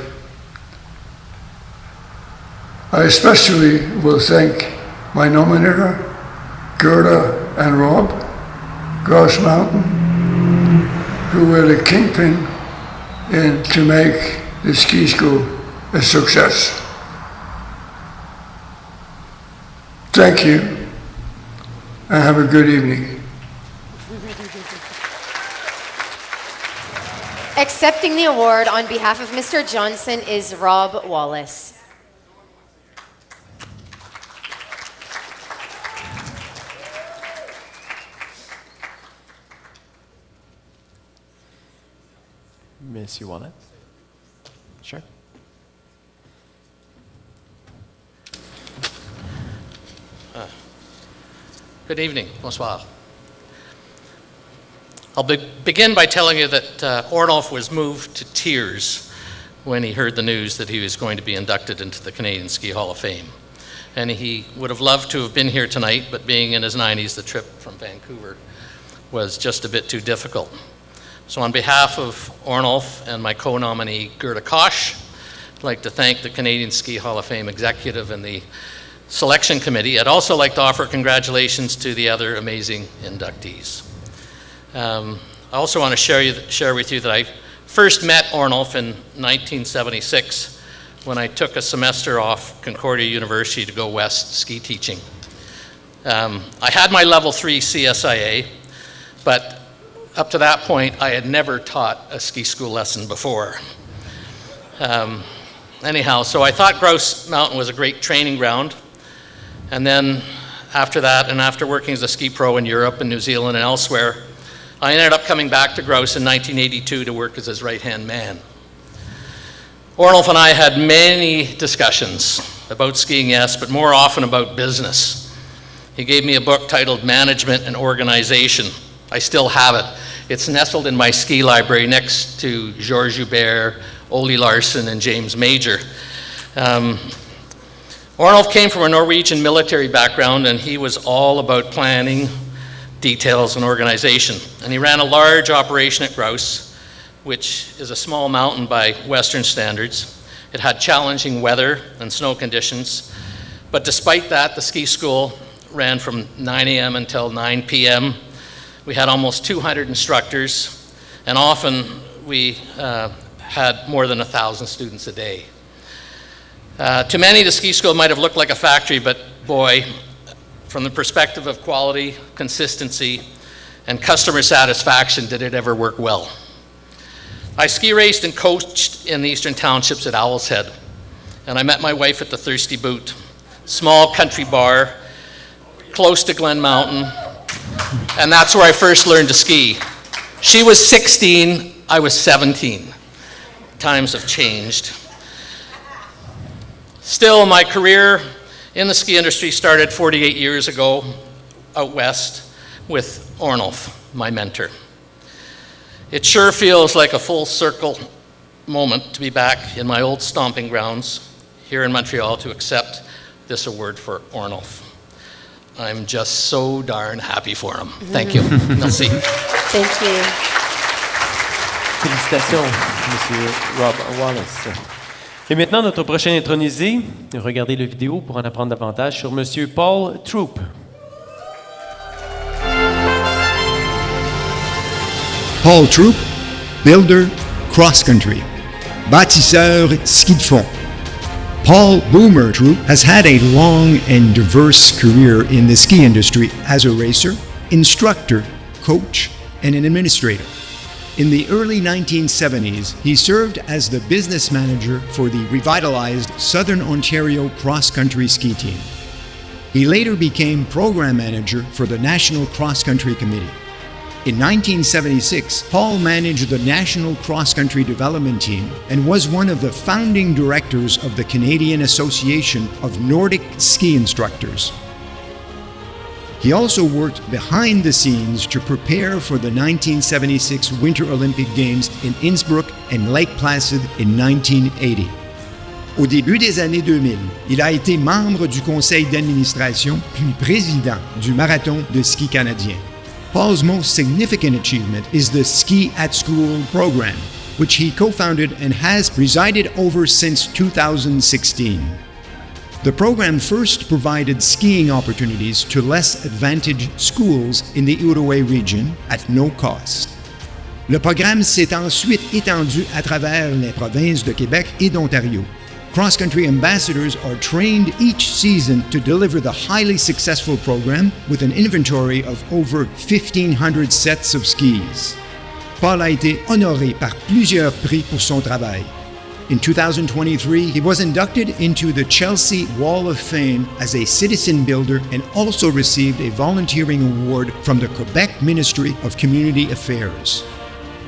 I especially will thank my nominator, Gerda and Rob, Grouse Mountain, who were the kingpin to make the ski school a success. Thank you, and have a good evening. Accepting the award on behalf of Mr. Johnson is Rob Wallace. Miss, you want it? Sure. Good evening. Bonsoir. I'll begin by telling you that Ornolf was moved to tears when he heard the news that he was going to be inducted into the Canadian Ski Hall of Fame. And he would have loved to have been here tonight, but being in his 90s, the trip from Vancouver was just a bit too difficult. So on behalf of Ornolf and my co-nominee Gerda Koch, I'd like to thank the Canadian Ski Hall of Fame executive and the selection committee. I'd also like to offer congratulations to the other amazing inductees. I also want to share with you that I first met Ornolf in 1976 when I took a semester off Concordia University to go west ski teaching. I had my level 3 CSIA, but up to that point, I had never taught a ski school lesson before. anyhow, so I thought Grouse Mountain was a great training ground. And then after that, and after working as a ski pro in Europe and New Zealand and elsewhere, I ended up coming back to Grouse in 1982 to work as his right-hand man. Ornolf and I had many discussions about skiing, yes, but more often about business. He gave me a book titled Management and Organization. I still have it. It's nestled in my ski library next to Georges Joubert, Ole Larsen, and James Major. Ornolf came from a Norwegian military background, and he was all about planning, details, and organization. And he ran a large operation at Grouse, which is a small mountain by Western standards. It had challenging weather and snow conditions, but despite that, the ski school ran from 9 a.m. until 9 p.m. We had almost 200 instructors, and often we had more than 1,000 students a day. To many, the ski school might have looked like a factory, but boy, from the perspective of quality, consistency, and customer satisfaction, did it ever work well. I ski raced and coached in the eastern townships at Owl's Head, and I met my wife at the Thirsty Boot, small country bar, close to Glen Mountain, and that's where I first learned to ski. She was 16, I was 17. Times have changed. Still, my career in the ski industry started 48 years ago out west with Ornolf, my mentor. It sure feels like a full circle moment to be back in my old stomping grounds here in Montreal to accept this award for Ornolf. I'm just so darn happy for him. Thank you. Merci. Thank you. Félicitations, M. Rob Wallace. Et maintenant, notre prochain intronisé, regardez la vidéo pour en apprendre davantage sur M. Paul Troop. Paul Troop, builder, cross-country. Bâtisseur, ski de fond. Paul Boomer Troop has had a long and diverse career in the ski industry as a racer, instructor, coach, and an administrator. In the early 1970s, he served as the business manager for the revitalized Southern Ontario cross-country ski team. He later became program manager for the National Cross Country Committee. In 1976, Paul managed the National Cross Country Development Team and was one of the founding directors of the Canadian Association of Nordic Ski Instructors. He also worked behind the scenes to prepare for the 1976 Winter Olympic Games in Innsbruck and Lake Placid in 1980. Au début des années 2000, il a été membre du conseil d'administration puis président du Marathon de ski canadien. Paul's most significant achievement is the Ski at School program, which he co-founded and has presided over since 2016. The program first provided skiing opportunities to less advantaged schools in the Outaouais region at no cost. Le programme s'est ensuite étendu à travers les provinces de Québec et d'Ontario. Cross-country ambassadors are trained each season to deliver the highly successful program with an inventory of over 1,500 sets of skis. Paul a été honoré par plusieurs prix pour son travail. In 2023, he was inducted into the Chelsea Wall of Fame as a citizen builder and also received a volunteering award from the Quebec Ministry of Community Affairs.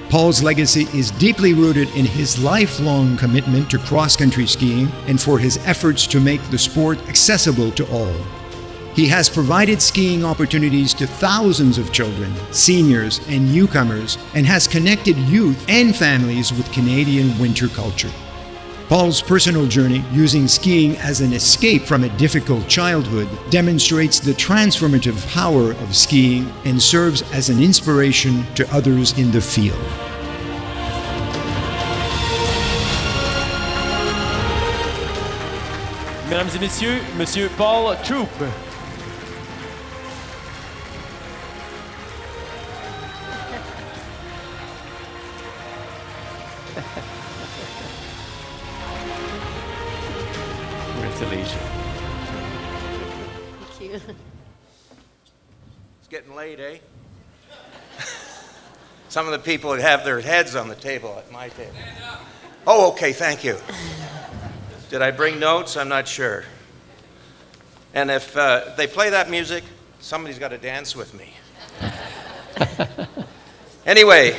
Paul's legacy is deeply rooted in his lifelong commitment to cross-country skiing and for his efforts to make the sport accessible to all. He has provided skiing opportunities to thousands of children, seniors, and newcomers, and has connected youth and families with Canadian winter culture. Paul's personal journey, using skiing as an escape from a difficult childhood, demonstrates the transformative power of skiing and serves as an inspiration to others in the field. Mesdames et messieurs, Monsieur Paul Troop. Congratulations. Thank you. It's getting late, eh? Some of the people would have their heads on the table at my table. Oh, okay, thank you. Did I bring notes? I'm not sure. And if they play that music, somebody's got to dance with me. Anyway,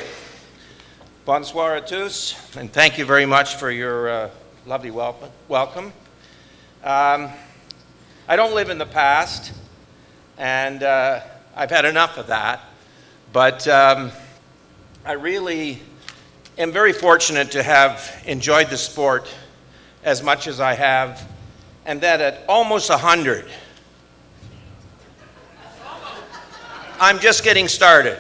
bonsoir à tous, and thank you very much for your lovely welcome. I don't live in the past, and I've had enough of that, but I really am very fortunate to have enjoyed the sport as much as I have, and that at almost 100. I'm just getting started.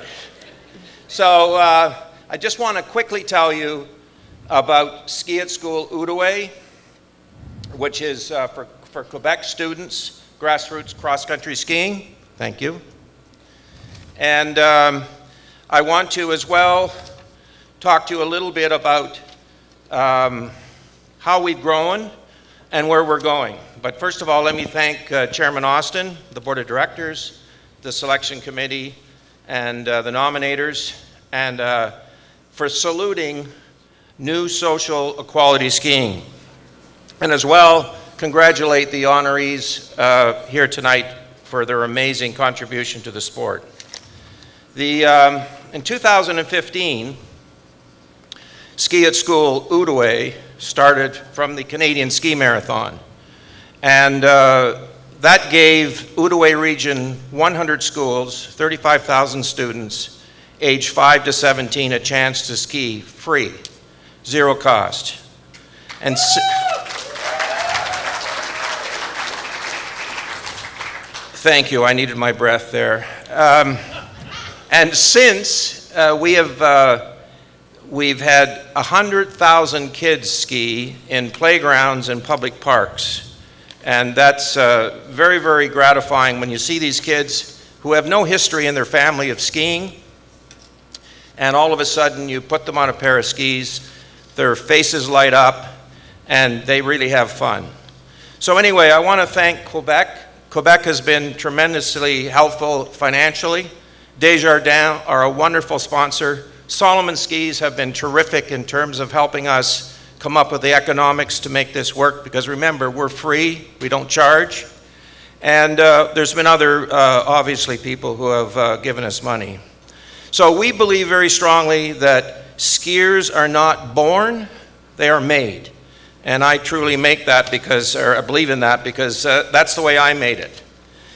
So I just want to quickly tell you about Ski at School Outaouais, which is for Quebec students, grassroots cross-country skiing. Thank you. And I want to as well talk to you a little bit about how we've grown and where we're going. But first of all, let me thank Chairman Austin, the Board of Directors, the Selection Committee, and the nominators, and for saluting new social equality skiing. And as well, congratulate the honorees here tonight for their amazing contribution to the sport. In 2015, Ski at School Outaouais started from the Canadian Ski Marathon. And that gave Outaouais region 100 schools, 35,000 students, age 5 to 17, a chance to ski free, zero cost. And thank you, I needed my breath there. And since we've had 100,000 kids ski in playgrounds and public parks. And that's very, very gratifying when you see these kids who have no history in their family of skiing, and all of a sudden you put them on a pair of skis, their faces light up, and they really have fun. So anyway, I want to thank Quebec. Quebec has been tremendously helpful financially. Desjardins are a wonderful sponsor. Solomon Skis have been terrific in terms of helping us come up with the economics to make this work, because remember, we're free, we don't charge. And there's been other, obviously, people who have given us money. So we believe very strongly that skiers are not born, they are made. And I truly make that because, or I believe in that because that's the way I made it.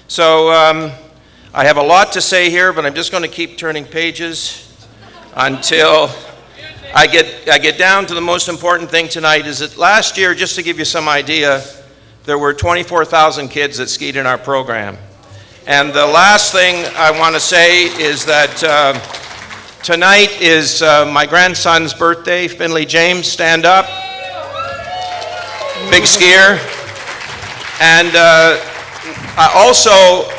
So I have a lot to say here, but I'm just going to keep turning pages until I get down to the most important thing tonight. Is that last year, just to give you some idea, there were 24,000 kids that skied in our program. And the last thing I want to say is that tonight is my grandson's birthday. Finley James, stand up. Big skier. And also,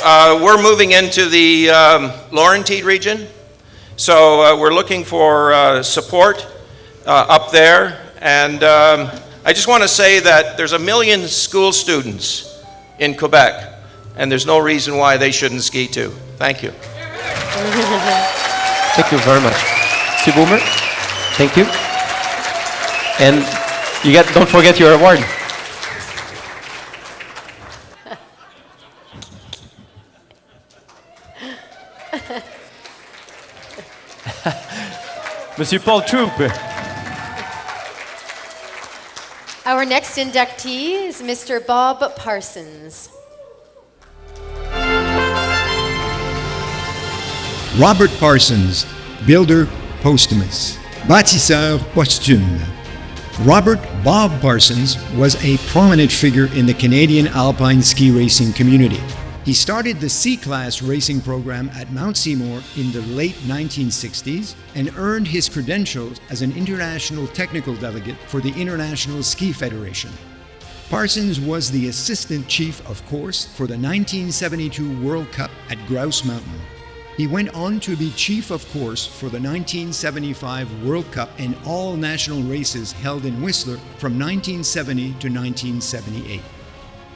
we're moving into the Laurentide region. So we're looking for support up there. And I just want to say that there's 1 million school students in Quebec, and there's no reason why they shouldn't ski too. Thank you. Thank you very much. Mr. Boomer, thank you. And don't forget your award. Monsieur Paul Troop. Our next inductee is Mr. Bob Parsons. Robert Parsons, builder posthumous, bâtisseur posthume. Robert Bob Parsons was a prominent figure in the Canadian alpine ski racing community. He started the C-Class racing program at Mount Seymour in the late 1960s and earned his credentials as an international technical delegate for the International Ski Federation. Parsons was the assistant chief of course for the 1972 World Cup at Grouse Mountain. He went on to be chief of course for the 1975 World Cup and all national races held in Whistler from 1970 to 1978.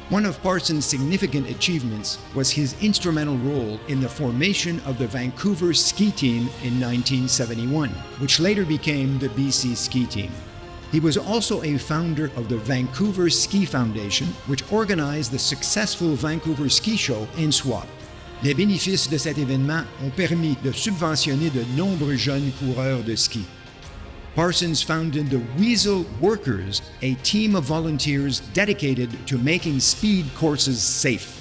One of Parsons' significant achievements was his instrumental role in the formation of the Vancouver Ski Team in 1971, which later became the BC Ski Team. He was also a founder of the Vancouver Ski Foundation, which organized the successful Vancouver Ski Show and Swap. Les bénéfices de cet événement ont permis de subventionner de nombreux jeunes coureurs de ski. Parsons founded the Weasel Workers, a team of volunteers dedicated to making speed courses safe.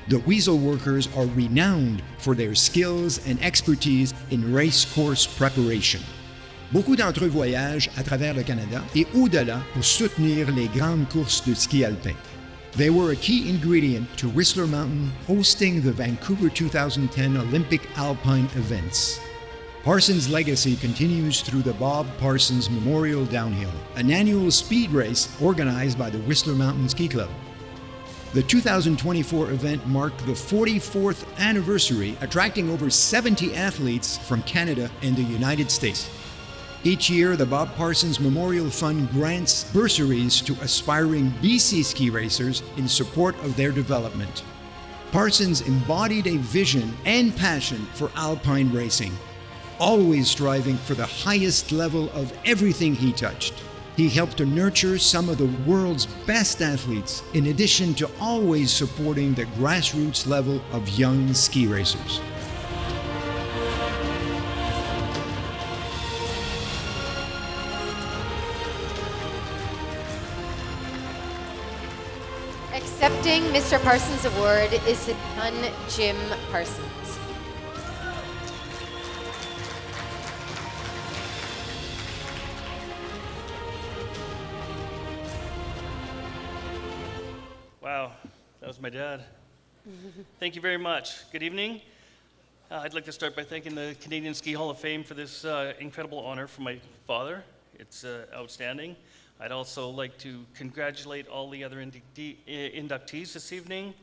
The Weasel Workers are renowned for their skills and expertise in race course preparation. Beaucoup d'entre eux voyagent à travers le Canada et au-delà pour soutenir les grandes courses de ski alpin. They were a key ingredient to Whistler Mountain hosting the Vancouver 2010 Olympic Alpine events. Parsons' legacy continues through the Bob Parsons Memorial Downhill, an annual speed race organized by the Whistler Mountain Ski Club. The 2024 event marked the 44th anniversary, attracting over 70 athletes from Canada and the United States. Each year, the Bob Parsons Memorial Fund grants bursaries to aspiring BC ski racers in support of their development. Parsons embodied a vision and passion for alpine racing, always striving for the highest level of everything he touched. He helped to nurture some of the world's best athletes, in addition to always supporting the grassroots level of young ski racers. Accepting Mr. Parsons' award is his son, Jim Parsons. Wow, that was my dad. Thank you very much. Good evening. I'd like to start by thanking the Canadian Ski Hall of Fame for this incredible honor from my father. It's outstanding. I'd also like to congratulate all the other inductees this evening.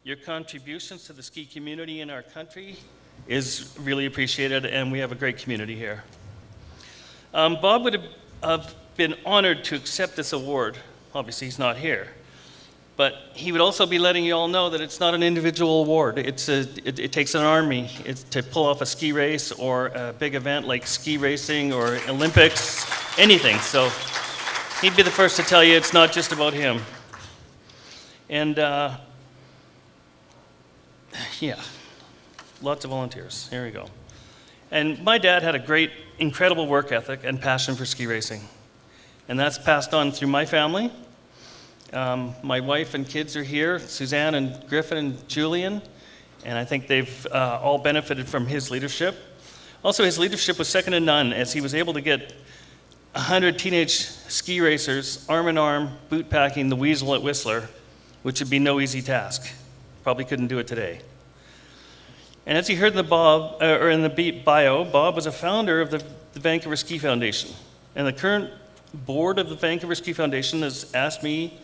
Your contributions to the ski community in our country is really appreciated, and we have a great community here. Bob would have been honored to accept this award. Obviously, he's not here. But he would also be letting you all know that it's not an individual award. It takes an army to pull off a ski race or a big event like ski racing or Olympics, anything. So he'd be the first to tell you it's not just about him. And yeah, lots of volunteers. Here we go. And my dad had a great, incredible work ethic and passion for ski racing. And that's passed on through my family. My wife and kids are here, Suzanne and Griffin and Julian, and I think they've all benefited from his leadership. Also, his leadership was second to none, as he was able to get 100 teenage ski racers arm in arm, boot packing the Weasel at Whistler, which would be no easy task. Probably couldn't do it today. And as you heard in the bio, Bob was a founder of the Vancouver Ski Foundation, and the current board of the Vancouver Ski Foundation has asked me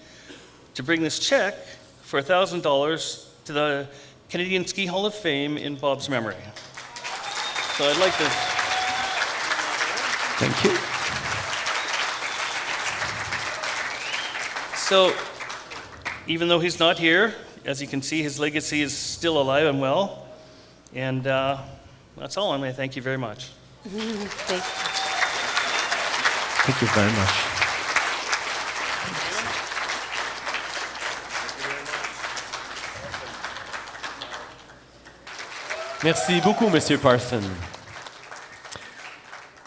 to bring this check for $1,000 to the Canadian Ski Hall of Fame in Bob's memory. So I'd like to... Thank you. So, even though he's not here, as you can see, his legacy is still alive and well. And that's all. I'm going to thank you very much. Thank you very much. Merci beaucoup, Monsieur Parsons.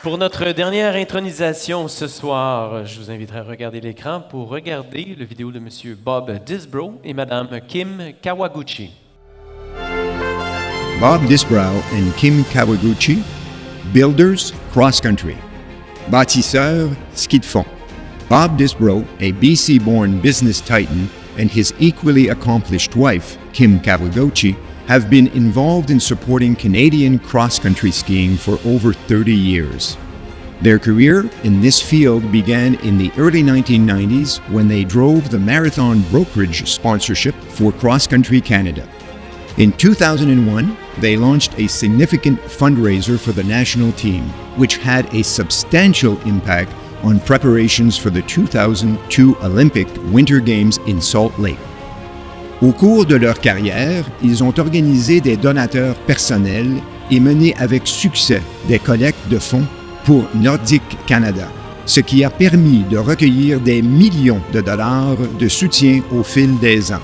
Pour notre dernière intronisation ce soir, je vous inviterai à regarder l'écran pour regarder la vidéo de Monsieur Bob Disbrow et Madame Kim Kawaguchi. Bob Disbrow and Kim Kawaguchi, builders, cross-country. Bâtisseurs, ski de fond. Bob Disbrow, a BC-born business titan, and his equally accomplished wife, Kim Kawaguchi, have been involved in supporting Canadian cross-country skiing for over 30 years. Their career in this field began in the early 1990s when they drove the marathon brokerage sponsorship for Cross Country Canada. In 2001, they launched a significant fundraiser for the national team, which had a substantial impact on preparations for the 2002 Olympic Winter Games in Salt Lake. Au cours de leur carrière, ils ont organisé des donateurs personnels et mené avec succès des collectes de fonds pour Nordic Canada, ce qui a permis de recueillir des millions de dollars de soutien au fil des ans.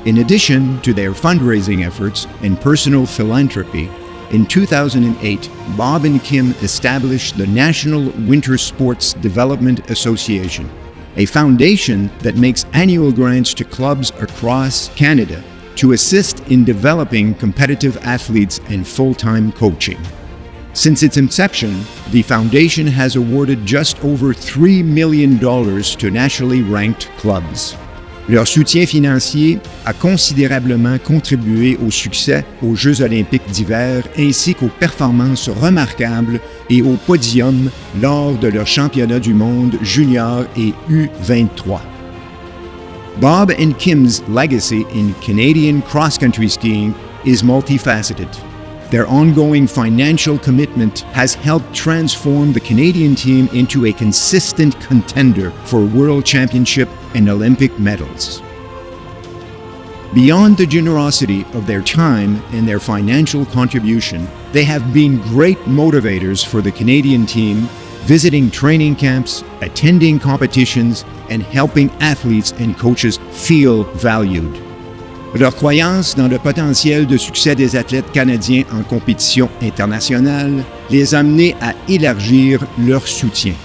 In addition to their fundraising efforts and personal philanthropy, in 2008, Bob and Kim established the National Winter Sports Development Association, a foundation that makes annual grants to clubs across Canada to assist in developing competitive athletes and full-time coaching. Since its inception, the foundation has awarded just over $3 million to nationally ranked clubs. Leur soutien financier a considérablement contribué au succès aux Jeux olympiques d'hiver ainsi qu'aux performances remarquables et au podium lors de leurs championnats du monde junior et U23. Bob and Kim's legacy in Canadian cross-country skiing is multifaceted. Their ongoing financial commitment has helped transform the Canadian team into a consistent contender for World Championship and Olympic medals. Beyond the generosity of their time and their financial contribution, they have been great motivators for the Canadian team, visiting training camps, attending competitions, and helping athletes and coaches feel valued. Leur croyance dans le potentiel de succès des athlètes canadiens en compétition internationale les a menés à élargir leur soutien.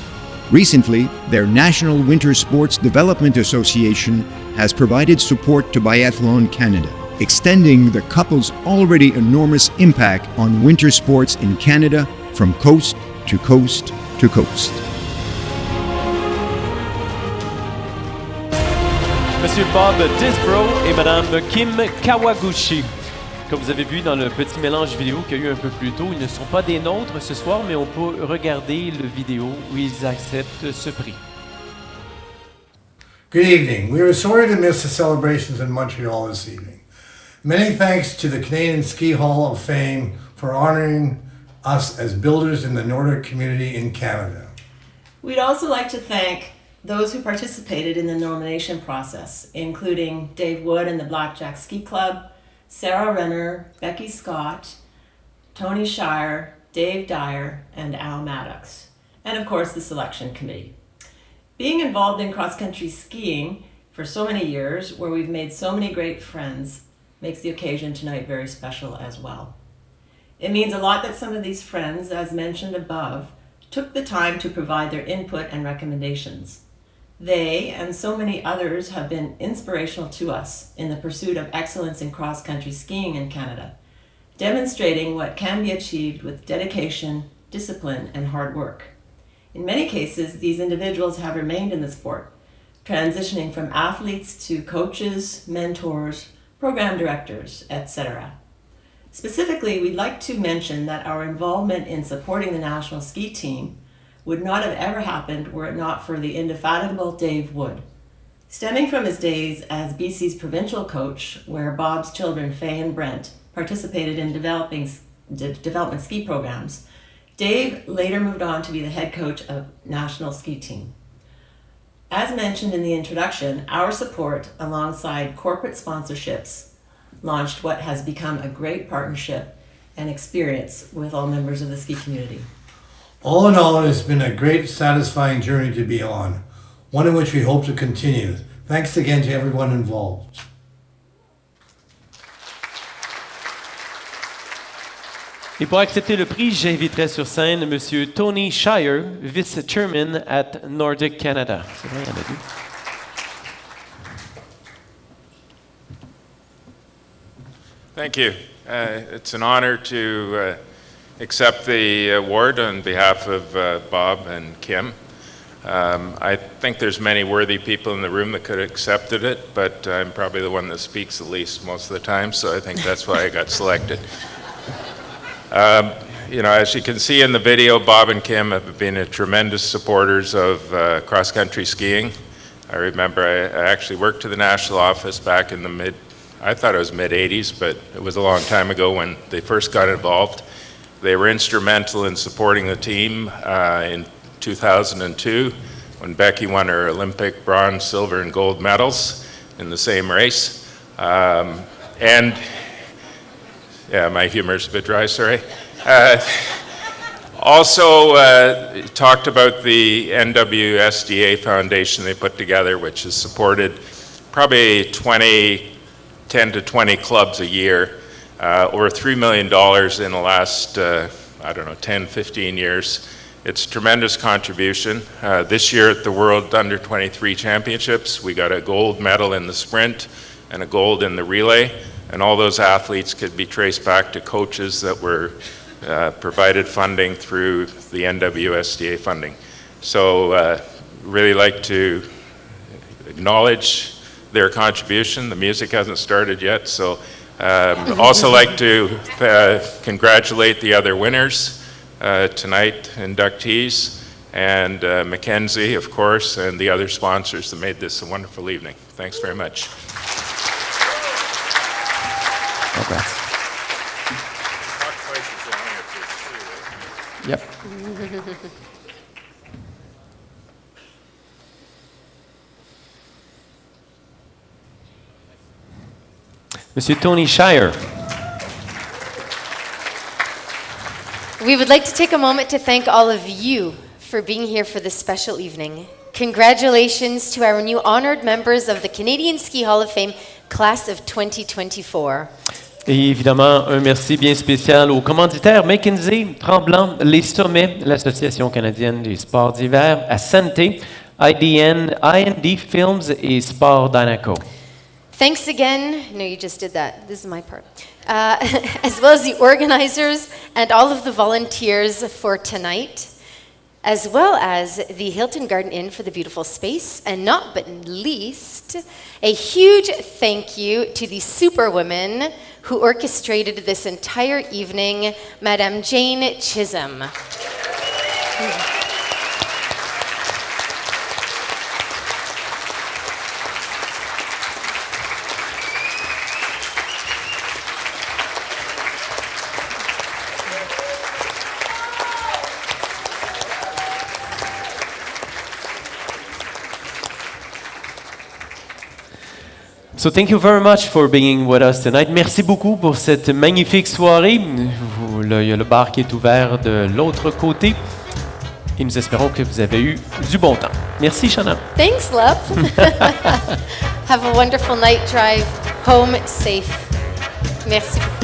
Recently, their National Winter Sports Development Association has provided support to Biathlon Canada, extending the couple's already enormous impact on winter sports in Canada from coast to coast to coast. Monsieur Bob Disbrow et Madame Kim Kawaguchi. Comme vous avez vu dans le petit mélange vidéo qu'il y a eu un peu plus tôt, ils ne sont pas des nôtres ce soir, mais on peut regarder le vidéo où ils acceptent ce prix. Good evening. We are sorry to miss the celebrations in Montreal this evening. Many thanks to the Canadian Ski Hall of Fame for honoring us as builders in the Nordic community in Canada. We'd also like to thank those who participated in the nomination process, including Dave Wood and the Blackjack Ski Club, Sarah Renner, Becky Scott, Tony Shire, Dave Dyer, and Al Maddox, and of course the selection committee. Being involved in cross-country skiing for so many years, where we've made so many great friends, makes the occasion tonight very special as well. It means a lot that some of these friends, as mentioned above, took the time to provide their input and recommendations. They and so many others have been inspirational to us in the pursuit of excellence in cross-country skiing in Canada, demonstrating what can be achieved with dedication, discipline, and hard work. In many cases, these individuals have remained in the sport, transitioning from athletes to coaches, mentors, program directors, etc. Specifically, we'd like to mention that our involvement in supporting the national ski team would not have ever happened were it not for the indefatigable Dave Wood. Stemming from his days as BC's provincial coach, where Bob's children, Faye and Brent, participated in development ski programs, Dave later moved on to be the head coach of national ski team. As mentioned in the introduction, our support alongside corporate sponsorships launched what has become a great partnership and experience with all members of the ski community. All in all, it has been a great, satisfying journey to be on, one in which we hope to continue. Thanks again to everyone involved. Et pour accepter le prix, j'inviterai sur scène M. Tony Shire, Vice-Chairman at Nordic Canada. C'est vrai, il y en a deux. Thank you. It's an honor to accept the award on behalf of Bob and Kim. I think there's many worthy people in the room that could have accepted it, but I'm probably the one that speaks the least most of the time, so I think that's why I got selected. You know, as you can see in the video, Bob and Kim have been tremendous supporters of cross-country skiing. I remember I actually worked to the national office back in the I thought it was mid-'80s, but it was a long time ago when they first got involved. They were instrumental in supporting the team in 2002 when Becky won her Olympic bronze, silver, and gold medals in the same race. Yeah, my humor's a bit dry, sorry. Also talked about the NWSDA Foundation they put together, which has supported probably 10 to 20 clubs a year, over $3 million in the last, 10, 15 years. It's a tremendous contribution. This year at the World Under-23 Championships, we got a gold medal in the sprint and a gold in the relay, and all those athletes could be traced back to coaches that were provided funding through the NWSDA funding. So really like to acknowledge their contribution. The music hasn't started yet, so also like to congratulate the other winners tonight, inductees, and Mackenzie, of course, and the other sponsors that made this a wonderful evening. Thanks very much. Congrats. Yep. Monsieur Tony Shire. We would like to take a moment to thank all of you for being here for this special evening. Congratulations to our new honored members of the Canadian Ski Hall of Fame, Class of 2024. Et évidemment, un merci bien spécial aux commanditaires McKinsey, Tremblant, Les Sommets, l'Association canadienne des sports d'hiver, Asante, IDN, IND Films et Sport Danaco. Thanks again. No, you just did that. This is my part. As well as the organizers and all of the volunteers for tonight, as well as the Hilton Garden Inn for the beautiful space, and not but least, a huge thank you to the superwomen who orchestrated this entire evening, Madame Jane Chisholm. So thank you very much for being with us tonight. Merci beaucoup pour cette magnifique soirée. Il y a le bar qui est ouvert de l'autre côté. Et nous espérons que vous avez eu du bon temps. Merci, Shanna. Thanks, love. Have a wonderful night drive home safe. Merci beaucoup.